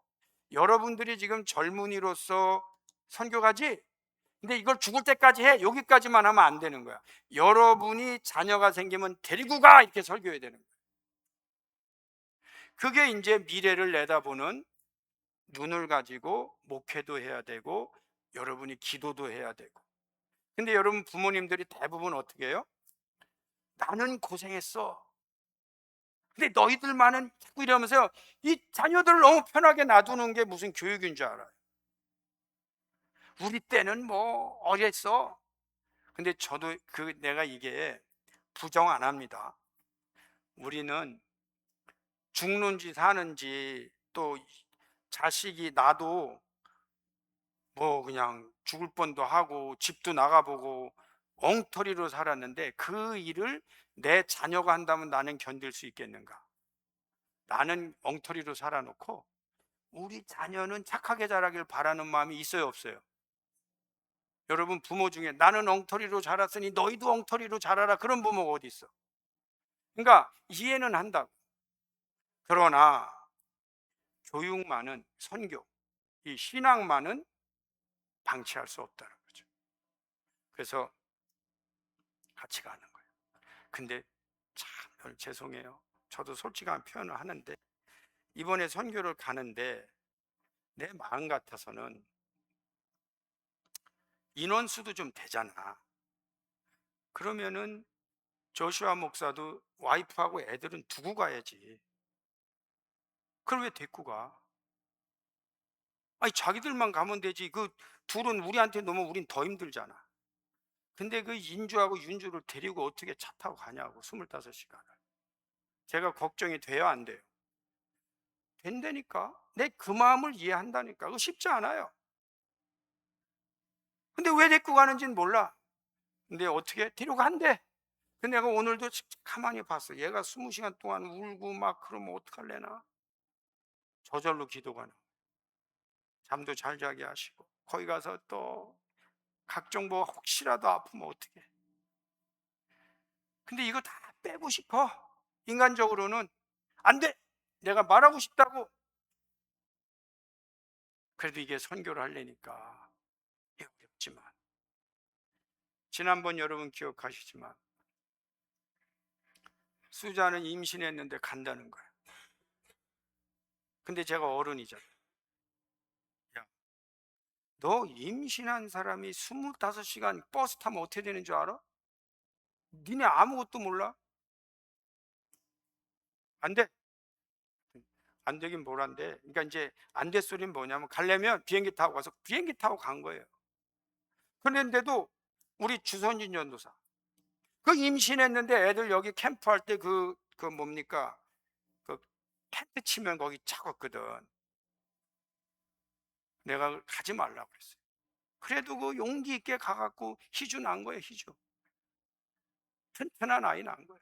여러분들이 지금 젊은이로서 선교가지? 근데 이걸 죽을 때까지 해. 여기까지만 하면 안 되는 거야. 여러분이 자녀가 생기면 데리고 가. 이렇게 설교해야 되는 거야. 그게 이제 미래를 내다보는 눈을 가지고 목회도 해야 되고 여러분이 기도도 해야 되고. 근데 여러분 부모님들이 대부분 어떻게 해요? 나는 고생했어. 근데 너희들만은 자꾸 이러면서요. 이 자녀들을 너무 편하게 놔두는 게 무슨 교육인 줄 알아요. 우리 때는 뭐 어렸어. 근데 저도 내가 이게 부정 안 합니다. 우리는 죽는지 사는지 또 자식이 나도 뭐 그냥 죽을 뻔도 하고 집도 나가보고 엉터리로 살았는데 그 일을 내 자녀가 한다면 나는 견딜 수 있겠는가? 나는 엉터리로 살아놓고 우리 자녀는 착하게 자라길 바라는 마음이 있어요, 없어요? 여러분 부모 중에 나는 엉터리로 자랐으니 너희도 엉터리로 자라라 그런 부모가 어디 있어? 그러니까 이해는 한다고. 그러나 교육만은 선교, 이 신앙만은 방치할 수 없다는 거죠. 그래서 같이 가는 거예요. 근데 참 죄송해요. 저도 솔직한 표현을 하는데 이번에 선교를 가는데 내 마음 같아서는 인원수도 좀 되잖아. 그러면은 조슈아 목사도 와이프하고 애들은 두고 가야지. 그걸 왜 데리고 가? 아니 자기들만 가면 되지. 그 둘은 우리한테 너무 우린 더 힘들잖아. 근데 그 인주하고 윤주를 데리고 어떻게 차 타고 가냐고 25시간을. 제가 걱정이 돼요, 안 돼요? 된다니까. 내 그 마음을 이해한다니까. 그거 쉽지 않아요. 근데 왜 데리고 가는지는 몰라. 근데 어떻게 데리고 간대. 근데 내가 오늘도 가만히 봤어. 얘가 20시간 동안 울고 막 그러면 어떡할래나. 저절로 기도가 나. 잠도 잘 자게 하시고 거기 가서 또 각종 뭐 혹시라도 아프면 어떡해. 근데 이거 다 빼고 싶어. 인간적으로는 안 돼. 내가 말하고 싶다고. 그래도 이게 선교를 하려니까 어렵지만 지난번 여러분 기억하시지만 수자는 임신했는데 간다는 거야. 근데 제가 어른이잖아. 야, 너 임신한 사람이 25시간 버스 타면 어떻게 되는 줄 알아? 니네 아무것도 몰라? 안 돼. 안 되긴 뭘 안 돼. 그러니까 이제 안 될 소리는 뭐냐면 가려면 비행기 타고 가서 비행기 타고 간 거예요. 그런데도 우리 주선진 전도사 그 임신했는데 애들 여기 캠프할 때 그 뭡니까 그 텐트 치면 거기 차갑거든. 내가 가지 말라고 그랬어요. 그래도 그 용기 있게 가갖고 희주 난 거예요. 희주 튼튼한 아이 난 거예요.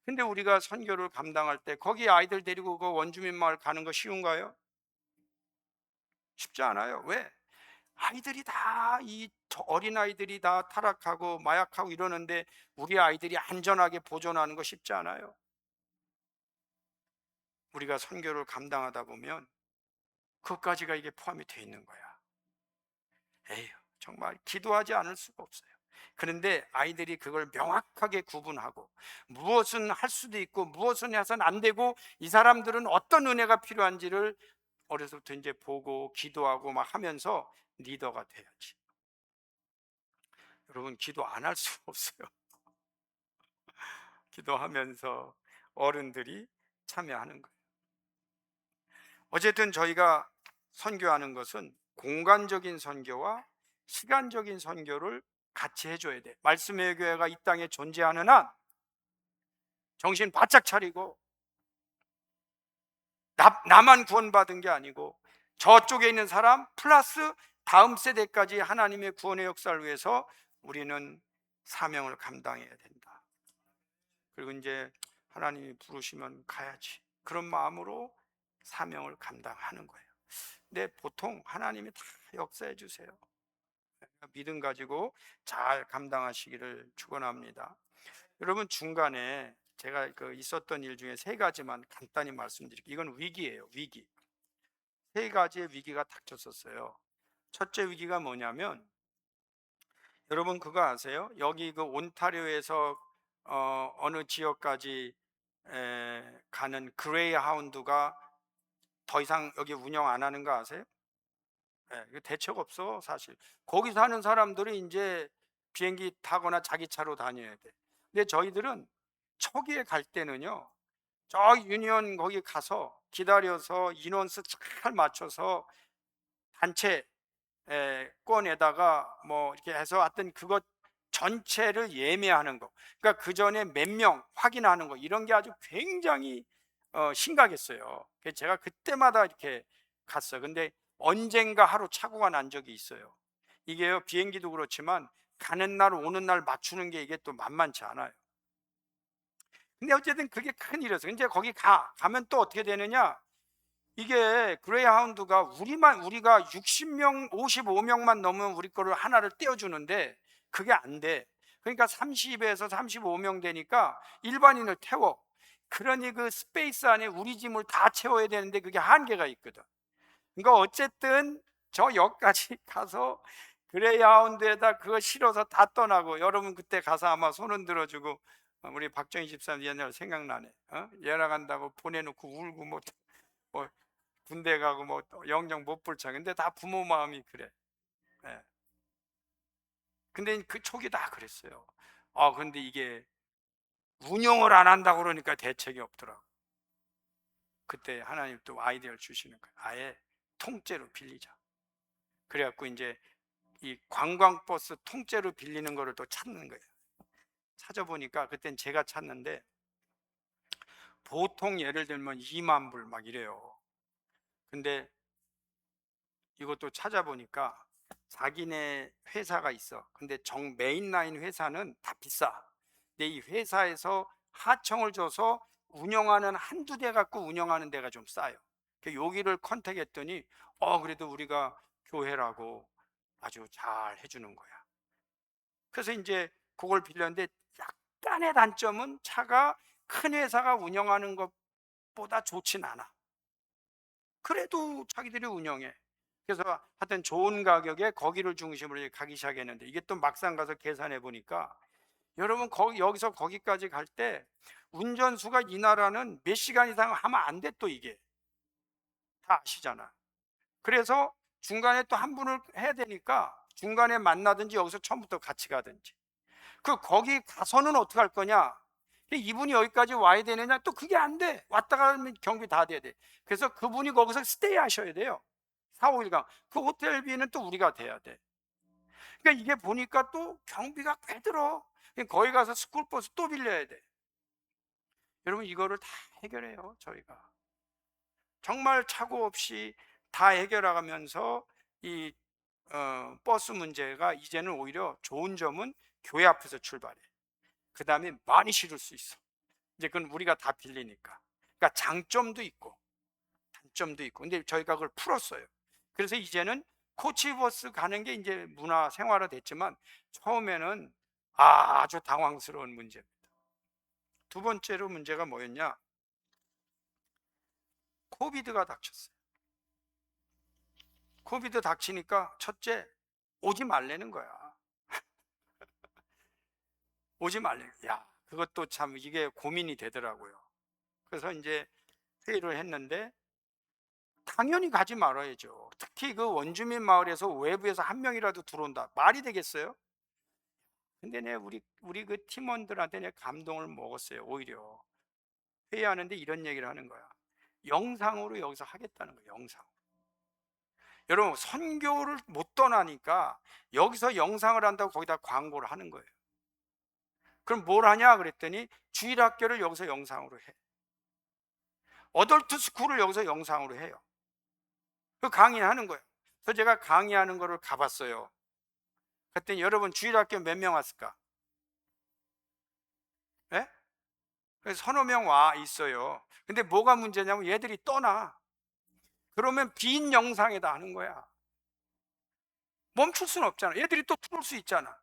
근데 우리가 선교를 감당할 때 거기 아이들 데리고 그 원주민 마을 가는 거 쉬운가요? 쉽지 않아요. 왜? 아이들이 다 이 어린 아이들이 다 타락하고 마약하고 이러는데 우리 아이들이 안전하게 보존하는 거 쉽지 않아요. 우리가 선교를 감당하다 보면 그것까지가 이게 포함이 돼 있는 거야. 에휴, 정말 기도하지 않을 수가 없어요. 그런데 아이들이 그걸 명확하게 구분하고 무엇은 할 수도 있고 무엇은 해서는 안 되고 이 사람들은 어떤 은혜가 필요한지를 어려서부터 이제 보고 기도하고 막 하면서 리더가 돼야지. 여러분, 기도 안 할 수 없어요. 기도하면서 어른들이 참여하는 거예요. 어쨌든 저희가 선교하는 것은 공간적인 선교와 시간적인 선교를 같이 해줘야 돼. 말씀의 교회가 이 땅에 존재하는 한 정신 바짝 차리고 나만 구원받은 게 아니고 저쪽에 있는 사람 플러스 다음 세대까지 하나님의 구원의 역사를 위해서 우리는 사명을 감당해야 된다. 그리고 이제 하나님이 부르시면 가야지, 그런 마음으로 사명을 감당하는 거예요. 근데 보통 하나님이 다 역사해 주세요. 믿음 가지고 잘 감당하시기를 축원합니다. 여러분, 중간에 제가 있었던 일 중에 세 가지만 간단히 말씀드릴게요. 이건 위기예요, 위기. 세 가지의 위기가 닥쳤었어요. 첫째 위기가 뭐냐면, 여러분 그거 아세요? 여기 그 온타리오에서 어느 지역까지 가는 그레이 하운드가 더 이상 여기 운영 안 하는 거 아세요? 이거 대책 없어 사실. 거기 사는 사람들이 이제 비행기 타거나 자기 차로 다녀야 돼. 근데 저희들은 초기에 갈 때는요, 저 유니온 거기 가서 기다려서 인원수 잘 맞춰서 단체 권에다가 뭐 이렇게 해서 하여튼 그것 전체를 예매하는 거, 그러니까 그 전에 몇 명 확인하는 거, 이런 게 아주 굉장히 심각했어요. 그래서 제가 그때마다 이렇게 갔어요. 근데 언젠가 하루 착오가 난 적이 있어요. 이게요, 비행기도 그렇지만 가는 날 오는 날 맞추는 게 이게 또 만만치 않아요. 근데 어쨌든 그게 큰 일이었어요. 이제 거기 가면 또 어떻게 되느냐, 이게 그레이하운드가 우리가 60명 55명만 넘으면 우리 거를 하나를 떼어주는데 그게 안 돼. 그러니까 30에서 35명 되니까 일반인을 태워. 그러니 그 스페이스 안에 우리 짐을 다 채워야 되는데 그게 한계가 있거든. 그러니까 어쨌든 저 역까지 가서 그레이하운드에다 그거 실어서 다 떠나고, 여러분 그때 가서 아마 손 흔들어주고 우리 박정희 집사님 옛날 생각나네. 연락 간다고 보내놓고 울고 뭐 군대 가고 뭐 영영 못 불창. 근데 다 부모 마음이 그래. 예. 근데 그 초기 다 그랬어요. 근데 이게 운영을 안 한다고 그러니까 대책이 없더라고. 그때 하나님 또 아이디어를 주시는 거예요. 아예 통째로 빌리자. 그래갖고 이제 이 관광버스 통째로 빌리는 거를 또 찾는 거예요. 찾아보니까 그땐 제가 찾는데 보통 예를 들면 2만 불 막 이래요. 근데 이것도 찾아보니까 자기네 회사가 있어. 근데 메인라인 회사는 다 비싸. 근데 이 회사에서 하청을 줘서 운영하는 한두 대 갖고 운영하는 데가 좀 싸요. 여기를 컨택했더니 그래도 우리가 교회라고 아주 잘 해주는 거야. 그래서 이제 그걸 빌렸는데 약간의 단점은 차가 큰 회사가 운영하는 것보다 좋진 않아. 그래도 자기들이 운영해. 그래서 하여튼 좋은 가격에 거기를 중심으로 가기 시작했는데, 이게 또 막상 가서 계산해 보니까, 여러분 여기서 거기까지 갈 때 운전수가 이 나라는 몇 시간 이상 하면 안 돼. 또 이게 다 아시잖아. 그래서 중간에 또 한 분을 해야 되니까 중간에 만나든지 여기서 처음부터 같이 가든지. 거기 가서는 어떻게 할 거냐, 이분이 여기까지 와야 되느냐, 또 그게 안 돼. 왔다 가면 경비 다 돼야 돼. 그래서 그분이 거기서 스테이 하셔야 돼요. 4, 5일간. 그 호텔비는 또 우리가 돼야 돼. 그러니까 이게 보니까 또 경비가 꽤 들어. 거기 가서 스쿨버스 또 빌려야 돼. 여러분, 이거를 다 해결해요. 저희가 정말 착오 없이 다 해결하면서 이 버스 문제가 이제는 오히려 좋은 점은 교회 앞에서 출발해. 그 다음에 많이 실을 수 있어. 이제 그건 우리가 다 빌리니까. 그러니까 장점도 있고 단점도 있고. 근데 저희가 그걸 풀었어요. 그래서 이제는 코치버스 가는 게 이제 문화 생활화 됐지만 처음에는 아주 당황스러운 문제입니다. 두 번째로 문제가 뭐였냐, 코비드가 닥쳤어요. 코비드 닥치니까 첫째, 오지 말라는 거야. 오지 말래. 야, 그것도 참 이게 고민이 되더라고요. 그래서 이제 회의를 했는데 당연히 가지 말아야죠. 특히 그 원주민 마을에서 외부에서 한 명이라도 들어온다. 말이 되겠어요? 근데 우리 그 팀원들한테 내 감동을 먹었어요. 오히려 회의하는데 이런 얘기를 하는 거야. 영상으로 여기서 하겠다는 거예요. 영상. 여러분, 선교를 못 떠나니까 여기서 영상을 한다고 거기다 광고를 하는 거예요. 그럼 뭘 하냐 그랬더니 주일학교를 여기서 영상으로 해. 어덜트 스쿨을 여기서 영상으로 해요. 그 강의하는 거예요. 그래서 제가 강의하는 거를 가봤어요. 그랬더니 여러분, 주일학교 몇 명 왔을까? 예? 서너 명 와 있어요. 근데 뭐가 문제냐면 얘들이 떠나. 그러면 빈 영상에다 하는 거야. 멈출 수는 없잖아. 얘들이 또 들어올 수 있잖아.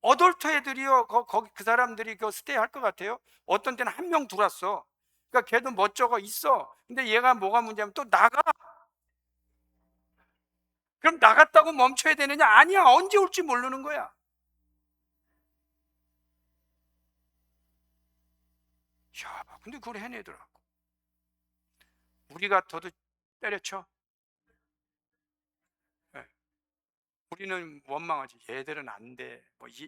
어덜트 애들이요, 거기 그 사람들이 그 스테이 할 것 같아요? 어떤 때는 한 명 들어왔어. 그러니까 걔도 멋쩍어 있어. 근데 얘가 뭐가 문제냐면 또 나가. 그럼 나갔다고 멈춰야 되느냐? 아니야. 언제 올지 모르는 거야. 야, 근데 그걸 해내더라고. 우리 같아도 때려쳐. 예. 우리는 원망하지. 얘들은 안 돼.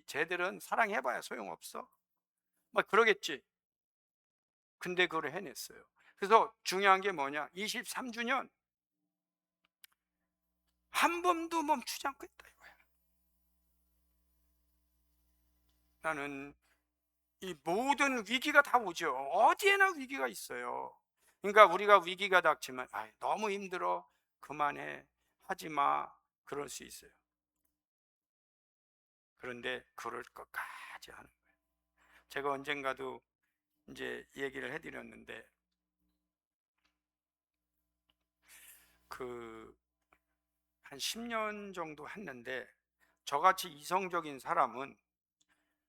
쟤들은 사랑해봐야 소용없어. 막 그러겠지. 근데 그걸 해냈어요. 그래서 중요한 게 뭐냐? 23주년 한 번도 멈추지 않고 있다 이거야. 나는 이 모든 위기가 다 오죠. 어디에나 위기가 있어요. 그러니까 우리가 위기가 닥치면 너무 힘들어, 그만해, 하지 마, 그럴 수 있어요. 그런데 그럴 것까지 하는 거예요. 제가 언젠가도 이제 얘기를 해드렸는데 한 10년 정도 했는데 저같이 이성적인 사람은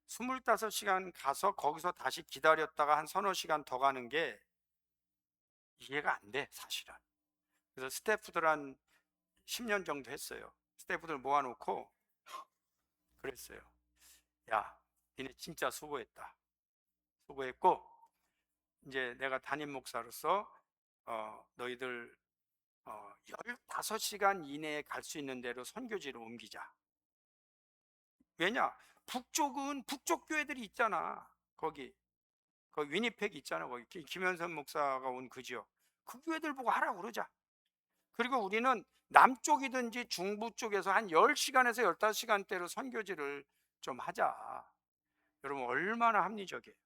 25시간 가서 거기서 다시 기다렸다가 한 서너 시간 더 가는 게 이해가 안 돼, 사실은. 그래서 스태프들 한 10년 정도 했어요. 스태프들 모아놓고 그랬어요. 야, 니네 진짜 수고했다. 수고했고, 이제 내가 담임 목사로서 너희들 15시간 이내에 갈 수 있는 대로 선교지로 옮기자. 왜냐? 북쪽 교회들이 있잖아. 거기 위니펙 있잖아. 거기 김현선 목사가 온 그 지역. 그 교회들 보고 하라고 그러자. 그리고 우리는 남쪽이든지 중부 쪽에서 한 10시간에서 15시간대로 선교지를 좀 하자. 여러분, 얼마나 합리적이에요.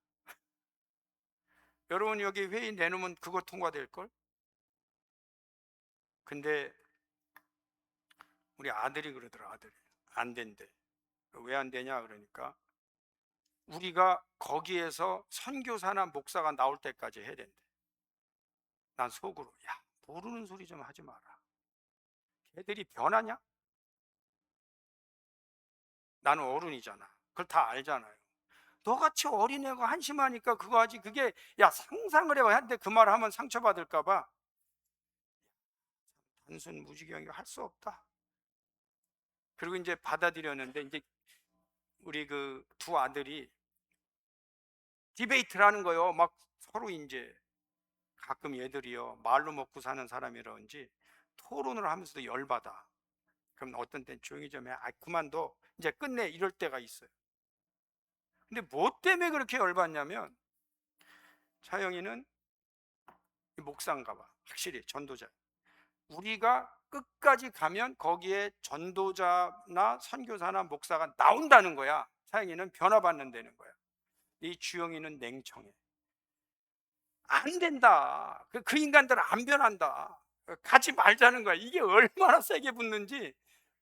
여러분, 여기 회의 내놓으면 그거 통과될걸? 근데 우리 아들이 그러더라. 아들이 안 된대. 왜 안 되냐 그러니까 우리가 거기에서 선교사나 목사가 나올 때까지 해야 된대. 난 속으로, 야, 모르는 소리 좀 하지 마라. 걔들이 변하냐? 나는 어른이잖아. 그걸 다 알잖아요. 너같이 어린애가 한심하니까 그거 하지. 그게, 야, 상상을 해봐. 한테 그 말을 하면 상처받을까봐. 단순 무지경이가 할 수 없다. 그리고 이제 받아들였는데, 이제 우리 그 두 아들이 디베이트를 하는 거예요. 막 서로 이제 가끔 얘들이요, 말로 먹고 사는 사람이라든지 토론을 하면서도 열받아. 그럼 어떤 땐 조용히 좀 해. 그만둬. 이제 끝내. 이럴 때가 있어요. 근데 뭐 때문에 그렇게 열받냐면 차영이는 목사인가 봐. 확실히 전도자. 우리가 끝까지 가면 거기에 전도자나 선교사나 목사가 나온다는 거야. 차영이는 변화받는다는 거야. 이 주영이는 냉청해. 안 된다. 그 인간들은 안 변한다. 가지 말자는 거야. 이게 얼마나 세게 붙는지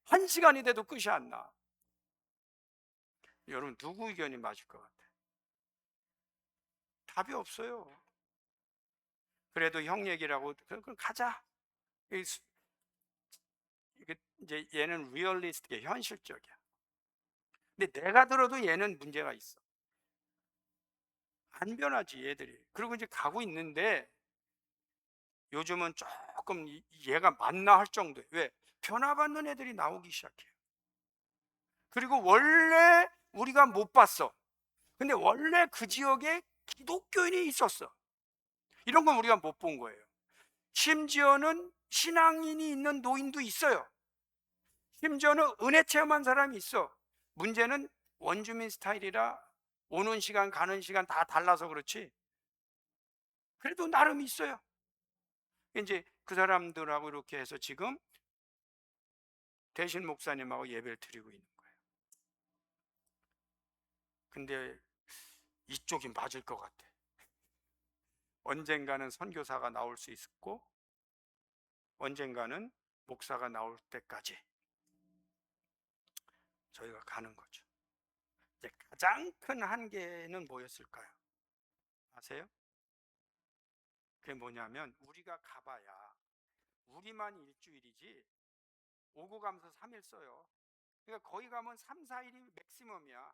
한 시간이 돼도 끝이 안 나. 여러분, 누구 의견이 맞을 것 같아? 답이 없어요. 그래도 형 얘기라고 그럼 가자. 이게 이제 얘는 리얼리스트게 현실적이야. 근데 내가 들어도 얘는 문제가 있어. 안 변하지 얘들이. 그리고 이제 가고 있는데 요즘은 조금 얘가 맞나 할 정도에. 왜? 변화받는 애들이 나오기 시작해요. 그리고 원래 우리가 못 봤어. 근데 원래 그 지역에 기독교인이 있었어. 이런 건 우리가 못 본 거예요. 심지어는 신앙인이 있는 노인도 있어요. 심지어는 은혜 체험한 사람이 있어. 문제는 원주민 스타일이라 오는 시간 가는 시간 다 달라서 그렇지 그래도 나름 있어요. 이제 그 사람들하고 이렇게 해서 지금 대신 목사님하고 예배를 드리고 있는 거예요. 근데 이쪽이 맞을 것 같아. 언젠가는 선교사가 나올 수 있고 언젠가는 목사가 나올 때까지 저희가 가는 거죠. 이제 가장 큰 한계는 뭐였을까요? 아세요? 그게 뭐냐면 우리가 가봐야 우리만 일주일이지 오고 가면서 3일 써요. 그러니까 거기 가면 3, 4일이 맥시멈이야.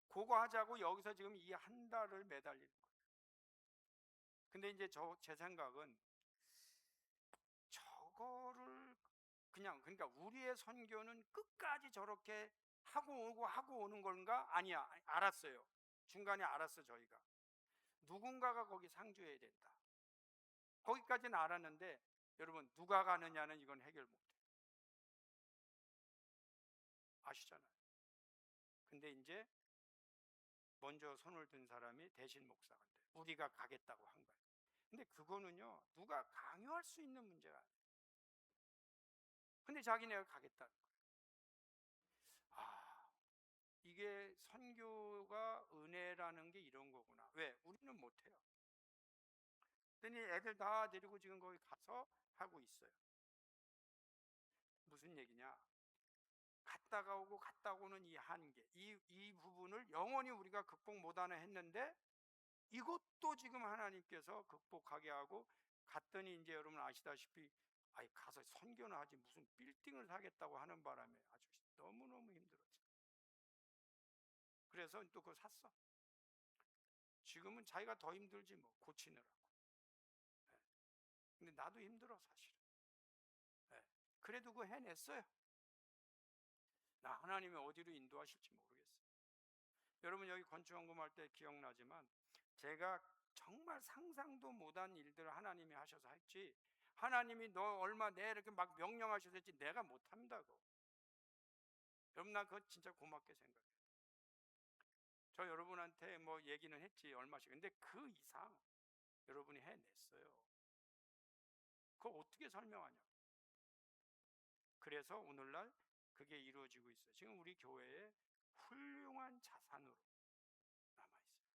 그거 하자고 여기서 지금 이 한 달을 매달리는 거예요. 근데 이제 제 생각은 저거를 그냥 그러니까 우리의 선교는 끝까지 저렇게 하고 오는 건가? 아니야. 알았어요. 중간에 알았어 저희가. 누군가가 거기 상주해야 된다. 거기까지는 알았는데 여러분 누가 가느냐는 이건 해결 못해. 아시잖아요. 근데 이제 먼저 손을 든 사람이 대신 목사가 돼. 우리가 가겠다고 한 거예요. 근데 그거는요 누가 강요할 수 있는 문제가 아니에요. 근데 자기네가 가겠다는 거예요. 아, 이게 선교가 은혜라는 게 이런 거구나. 왜? 우리는 못해요. 그랬더니 애들 다 데리고 지금 거기 가서 하고 있어요. 무슨 얘기냐? 갔다가 오고 갔다 오는 이 한계, 이 부분을 영원히 우리가 극복 못하나 했는데 이것도 지금 하나님께서 극복하게 하고 갔더니 이제 여러분 아시다시피 아이 가서 선교는 하지 무슨 빌딩을 사겠다고 하는 바람에 아주 너무너무 힘들었죠. 그래서 또 그거 샀어. 지금은 자기가 더 힘들지 뭐 고치느라고. 네. 근데 나도 힘들어 사실은. 네. 그래도 그거 해냈어요. 나 하나님이 어디로 인도하실지 모르겠어요. 여러분 여기 건축원금 할 때 기억나지만 제가 정말 상상도 못한 일들을 하나님이 하셔서 했지 하나님이 너 얼마 내 이렇게 막 명령하셔서 했지 내가 못한다고. 여러분 나 그거 진짜 고맙게 생각해요. 저 여러분한테 뭐 얘기는 했지 얼마씩. 근데 그 이상 여러분이 해냈어요. 그거 어떻게 설명하냐. 그래서 오늘날 그게 이루어지고 있어요. 지금 우리 교회에 훌륭한 자산으로 남아있어요.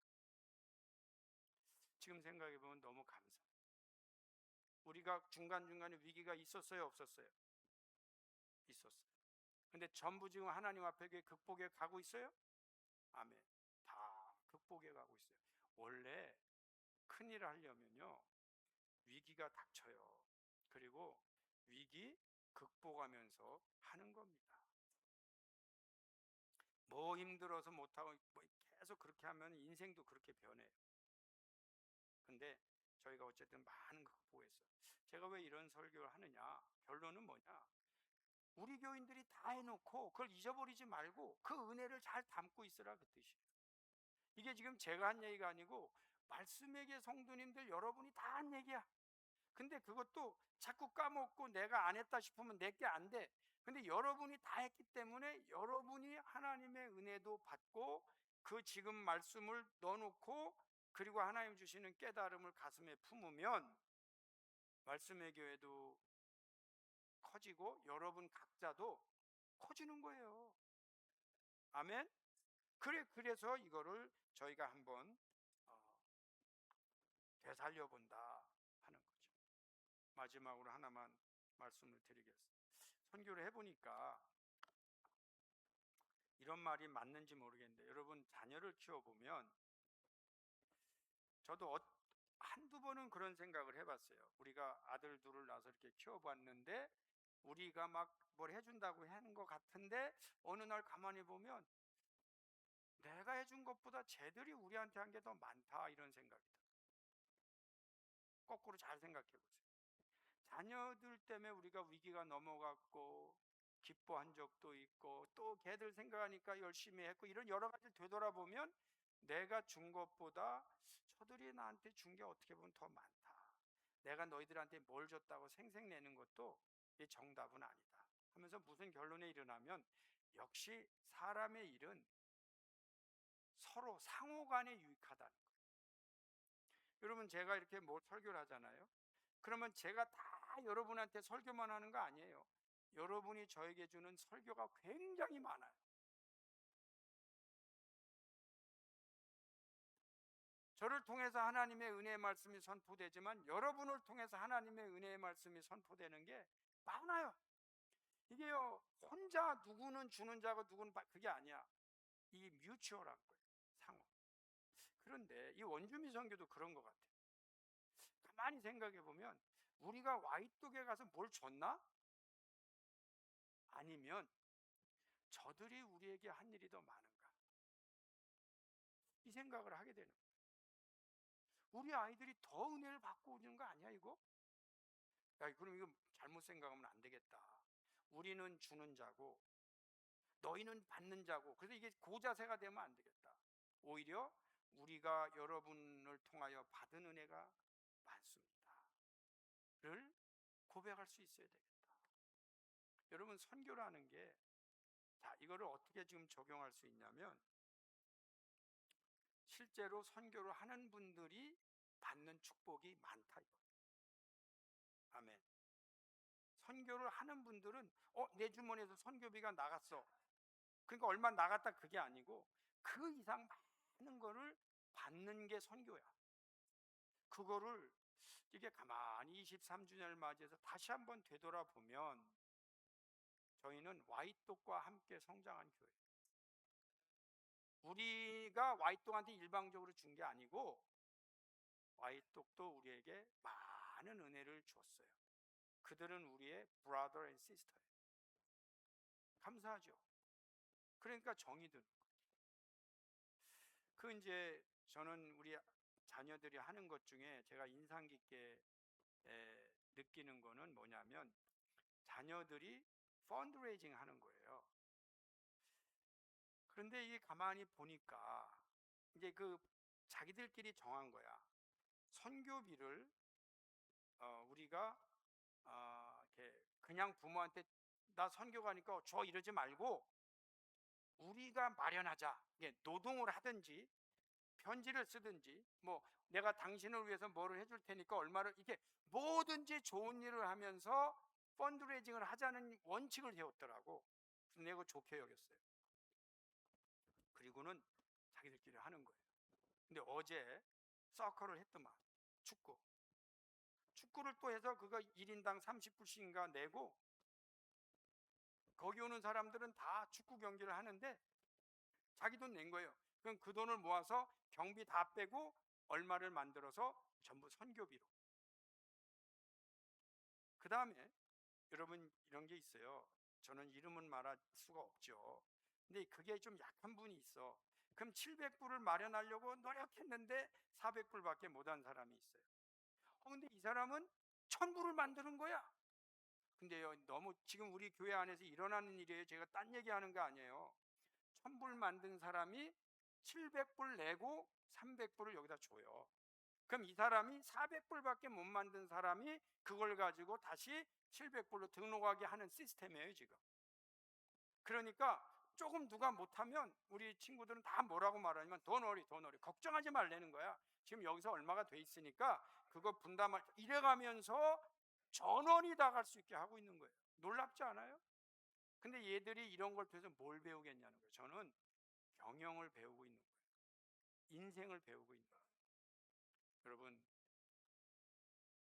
지금 생각해보면 너무 감사해요. 우리가 중간중간에 위기가 있었어요 없었어요? 있었어요. 근데 전부 지금 하나님 앞에 극복해 가고 있어요? 아멘. 다 극복해 가고 있어요. 원래 큰일 하려면요 위기가 닥쳐요. 그리고 위기 극복하면서 하는 겁니다. 뭐 힘들어서 못하고 뭐 계속 그렇게 하면 인생도 그렇게 변해요. 근데 저희가 어쨌든 많은 극복했어요. 제가 왜 이런 설교를 하느냐? 결론은 뭐냐? 우리 교인들이 다 해놓고 그걸 잊어버리지 말고 그 은혜를 잘 담고 있으라 그 뜻이에요. 이게 지금 제가 한 얘기가 아니고 말씀에게 성도님들 여러분이 다 한 얘기야. 근데 그것도 자꾸 까먹고 내가 안 했다 싶으면 내게 안 돼. 근데 여러분이 다 했기 때문에 여러분이 하나님의 은혜도 받고 그 지금 말씀을 넣어놓고 그리고 하나님 주시는 깨달음을 가슴에 품으면 말씀의 교회도 커지고 여러분 각자도 커지는 거예요. 아멘. 그래서 이거를 저희가 한번 되살려 본다 하는 거죠. 마지막으로 하나만 말씀을 드리겠습니다. 선교를 해보니까 이런 말이 맞는지 모르겠는데 여러분 자녀를 키워보면 저도 한두 번은 그런 생각을 해봤어요. 우리가 아들 둘을 낳아서 이렇게 키워봤는데 우리가 막 뭘 해준다고 하는 것 같은데 어느 날 가만히 보면 내가 해준 것보다 쟤들이 우리한테 한 게 더 많다 이런 생각이 들어요. 거꾸로 잘 생각해 보세요. 자녀들 때문에 우리가 위기가 넘어갔고 기뻐한 적도 있고 또 걔들 생각하니까 열심히 했고 이런 여러 가지를 되돌아보면 내가 준 것보다 저들이 나한테 준 게 어떻게 보면 더 많다. 내가 너희들한테 뭘 줬다고 생색내는 것도 이게 정답은 아니다 하면서 무슨 결론에 이르냐면, 역시 사람의 일은 서로 상호간에 유익하다는 거예요. 여러분, 제가 이렇게 뭐 설교를 하잖아요. 그러면 제가 다 여러분한테 설교만 하는 거 아니에요. 여러분이 저에게 주는 설교가 굉장히 많아요. 저를 통해서 하나님의 은혜의 말씀이 선포되지만 여러분을 통해서 하나님의 은혜의 말씀이 선포되는 게 많아요. 이게요, 혼자 누구는 주는 자고 누구는 그게 아니야. 이 뮤추얼한 거예요. 상호. 그런데 이 원주민 선교도 그런 것 같아요. 가만히 생각해 보면 우리가 와이뚝에 가서 뭘 줬나? 아니면 저들이 우리에게 한 일이 더 많은가? 이 생각을 하게 되는 거예요. 우리 아이들이 더 은혜를 받고 오는 거 아니야 이거? 야, 그럼 이거 잘못 생각하면 안 되겠다. 우리는 주는 자고 너희는 받는 자고, 그래서 이게 고자세가 되면 안 되겠다. 오히려 우리가 여러분을 통하여 받은 은혜가 많습니다 를 고백할 수 있어야 되겠다. 여러분, 선교라는 게, 자, 이거를 어떻게 지금 적용할 수 있냐면, 실제로 선교를 하는 분들이 받는 축복이 많다 이거. 아멘. 선교를 하는 분들은 내 주머니에서 선교비가 나갔어, 그러니까 얼마 나갔다, 그게 아니고 그 이상 많은 거를 받는 게 선교야. 그거를 이게 가만히 23주년을 맞이해서 다시 한번 되돌아보면, 저희는 와이똑과 함께 성장한 교회. 우리가 와이똑한테 일방적으로 준 게 아니고 와이똑도 우리에게 많은 은혜를 줬어요. 그들은 우리의 brother and sister예요. 감사하죠. 그러니까 정이 드는 거예요. 이제 저는 우리 자녀들이 하는 것 중에 제가 인상 깊게 느끼는 거는 뭐냐면, 자녀들이 펀드레이징 하는 거예요. 그런데 이게 가만히 보니까 이제 자기들끼리 정한 거야. 선교비를 우리가 이렇게 그냥 부모한테 나 선교 가니까 줘 이러지 말고 우리가 마련하자. 이게 노동을 하든지 편지를 쓰든지, 뭐 내가 당신을 위해서 뭐를 해줄 테니까 얼마를, 이렇게 뭐든지 좋은 일을 하면서 펀드레이징을 하자는 원칙을 세웠더라고. 그래서 내가 좋게 여겼어요. 그리고는 자기들끼리 하는 거예요. 근데 어제 서커를 했더만, 축구를 또 해서 그거 1인당 30불씩인가 내고, 거기 오는 사람들은 다 축구 경기를 하는데 자기 돈 낸 거예요. 그럼 그 돈을 모아서 경비 다 빼고 얼마를 만들어서 전부 선교비로. 그 다음에 여러분, 이런 게 있어요. 저는 이름은 말할 수가 없죠. 근데 그게 좀 약한 분이 있어. 그럼 700불을 마련하려고 노력했는데 400불밖에 못한 사람이 있어요. 근데 이 사람은 1000불을 만드는 거야. 근데요, 너무 지금 우리 교회 안에서 일어나는 일이에요. 제가 딴 얘기하는 거 아니에요. 1000불 만든 사람이 700불 내고 300불을 여기다 줘요. 그럼 이 사람이 400불밖에 못 만든 사람이 그걸 가지고 다시 700불로 등록하게 하는 시스템이에요 지금. 그러니까 조금 누가 못하면 우리 친구들은 다 뭐라고 말하냐면 돈어리 걱정하지 말라는 거야. 지금 여기서 얼마가 돼 있으니까 그거 분담할, 이래가면서 전원이 다 갈 수 있게 하고 있는 거예요. 놀랍지 않아요? 근데 얘들이 이런 걸 통해서 뭘 배우겠냐는 거예요. 저는 경영을 배우고 있는 거예요. 인생을 배우고 있는 거예요. 여러분,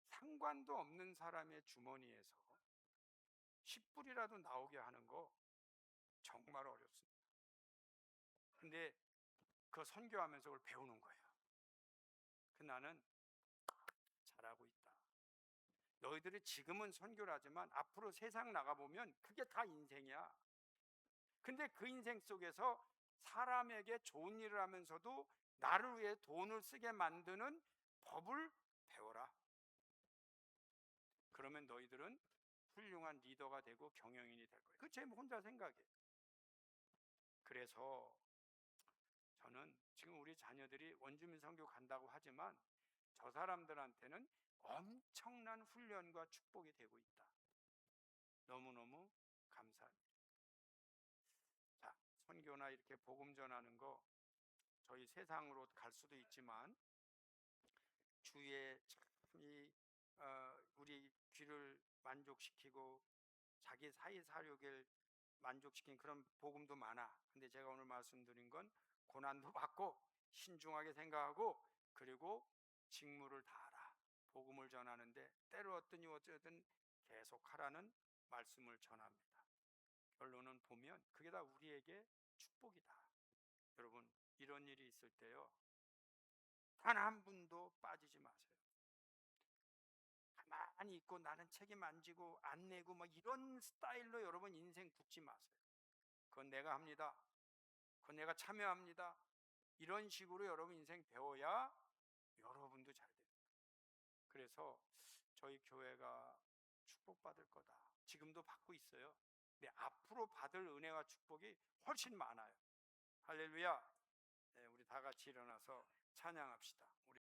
상관도 없는 사람의 주머니에서 10불이라도 나오게 하는 거 정말 어렵습니다. 근데 그 선교하면서 그걸 배우는 거예요. 나는 잘하고 있다. 너희들이 지금은 선교를 하지만 앞으로 세상 나가보면 그게 다 인생이야. 근데 그 인생 속에서 사람에게 좋은 일을 하면서도 나를 위해 돈을 쓰게 만드는 법을 배워라. 그러면 너희들은 훌륭한 리더가 되고 경영인이 될 거예요. 그 제 혼자 생각이에요. 그래서 저는 지금 우리 자녀들이 원주민 선교 간다고 하지만 저 사람들한테는 엄청난 훈련과 축복이 되고 있다. 너무너무 감사합니다. 자, 선교나 이렇게 복음 전하는 거 저희 세상으로 갈 수도 있지만 주의 참이 우리 귀를 만족시키고 자기 사이 사욕을 만족시킨 그런 복음도 많아. 근데 제가 오늘 말씀드린 건 고난도 받고 신중하게 생각하고 그리고 직무를 다하라. 복음을 전하는데 때로 어떠니 어쨌든 계속하라는 말씀을 전합니다. 결론은 보면 그게 다 우리에게 축복이다. 여러분, 이런 일이 있을 때요, 단 한 분도 빠지지 마세요. 가만히 있고 나는 책임 안 지고 안 내고 막 이런 스타일로 여러분 인생 굳지 마세요. 그건 내가 합니다. 그건 내가 참여합니다. 이런 식으로 여러분 인생 배워야 여러분도 잘 됩니다. 그래서 저희 교회가 축복받을 거다. 지금도 받고 있어요. 근데 앞으로 받을 은혜와 축복이 훨씬 많아요. 할렐루야. 네, 우리 다 같이 일어나서 찬양합시다. 우리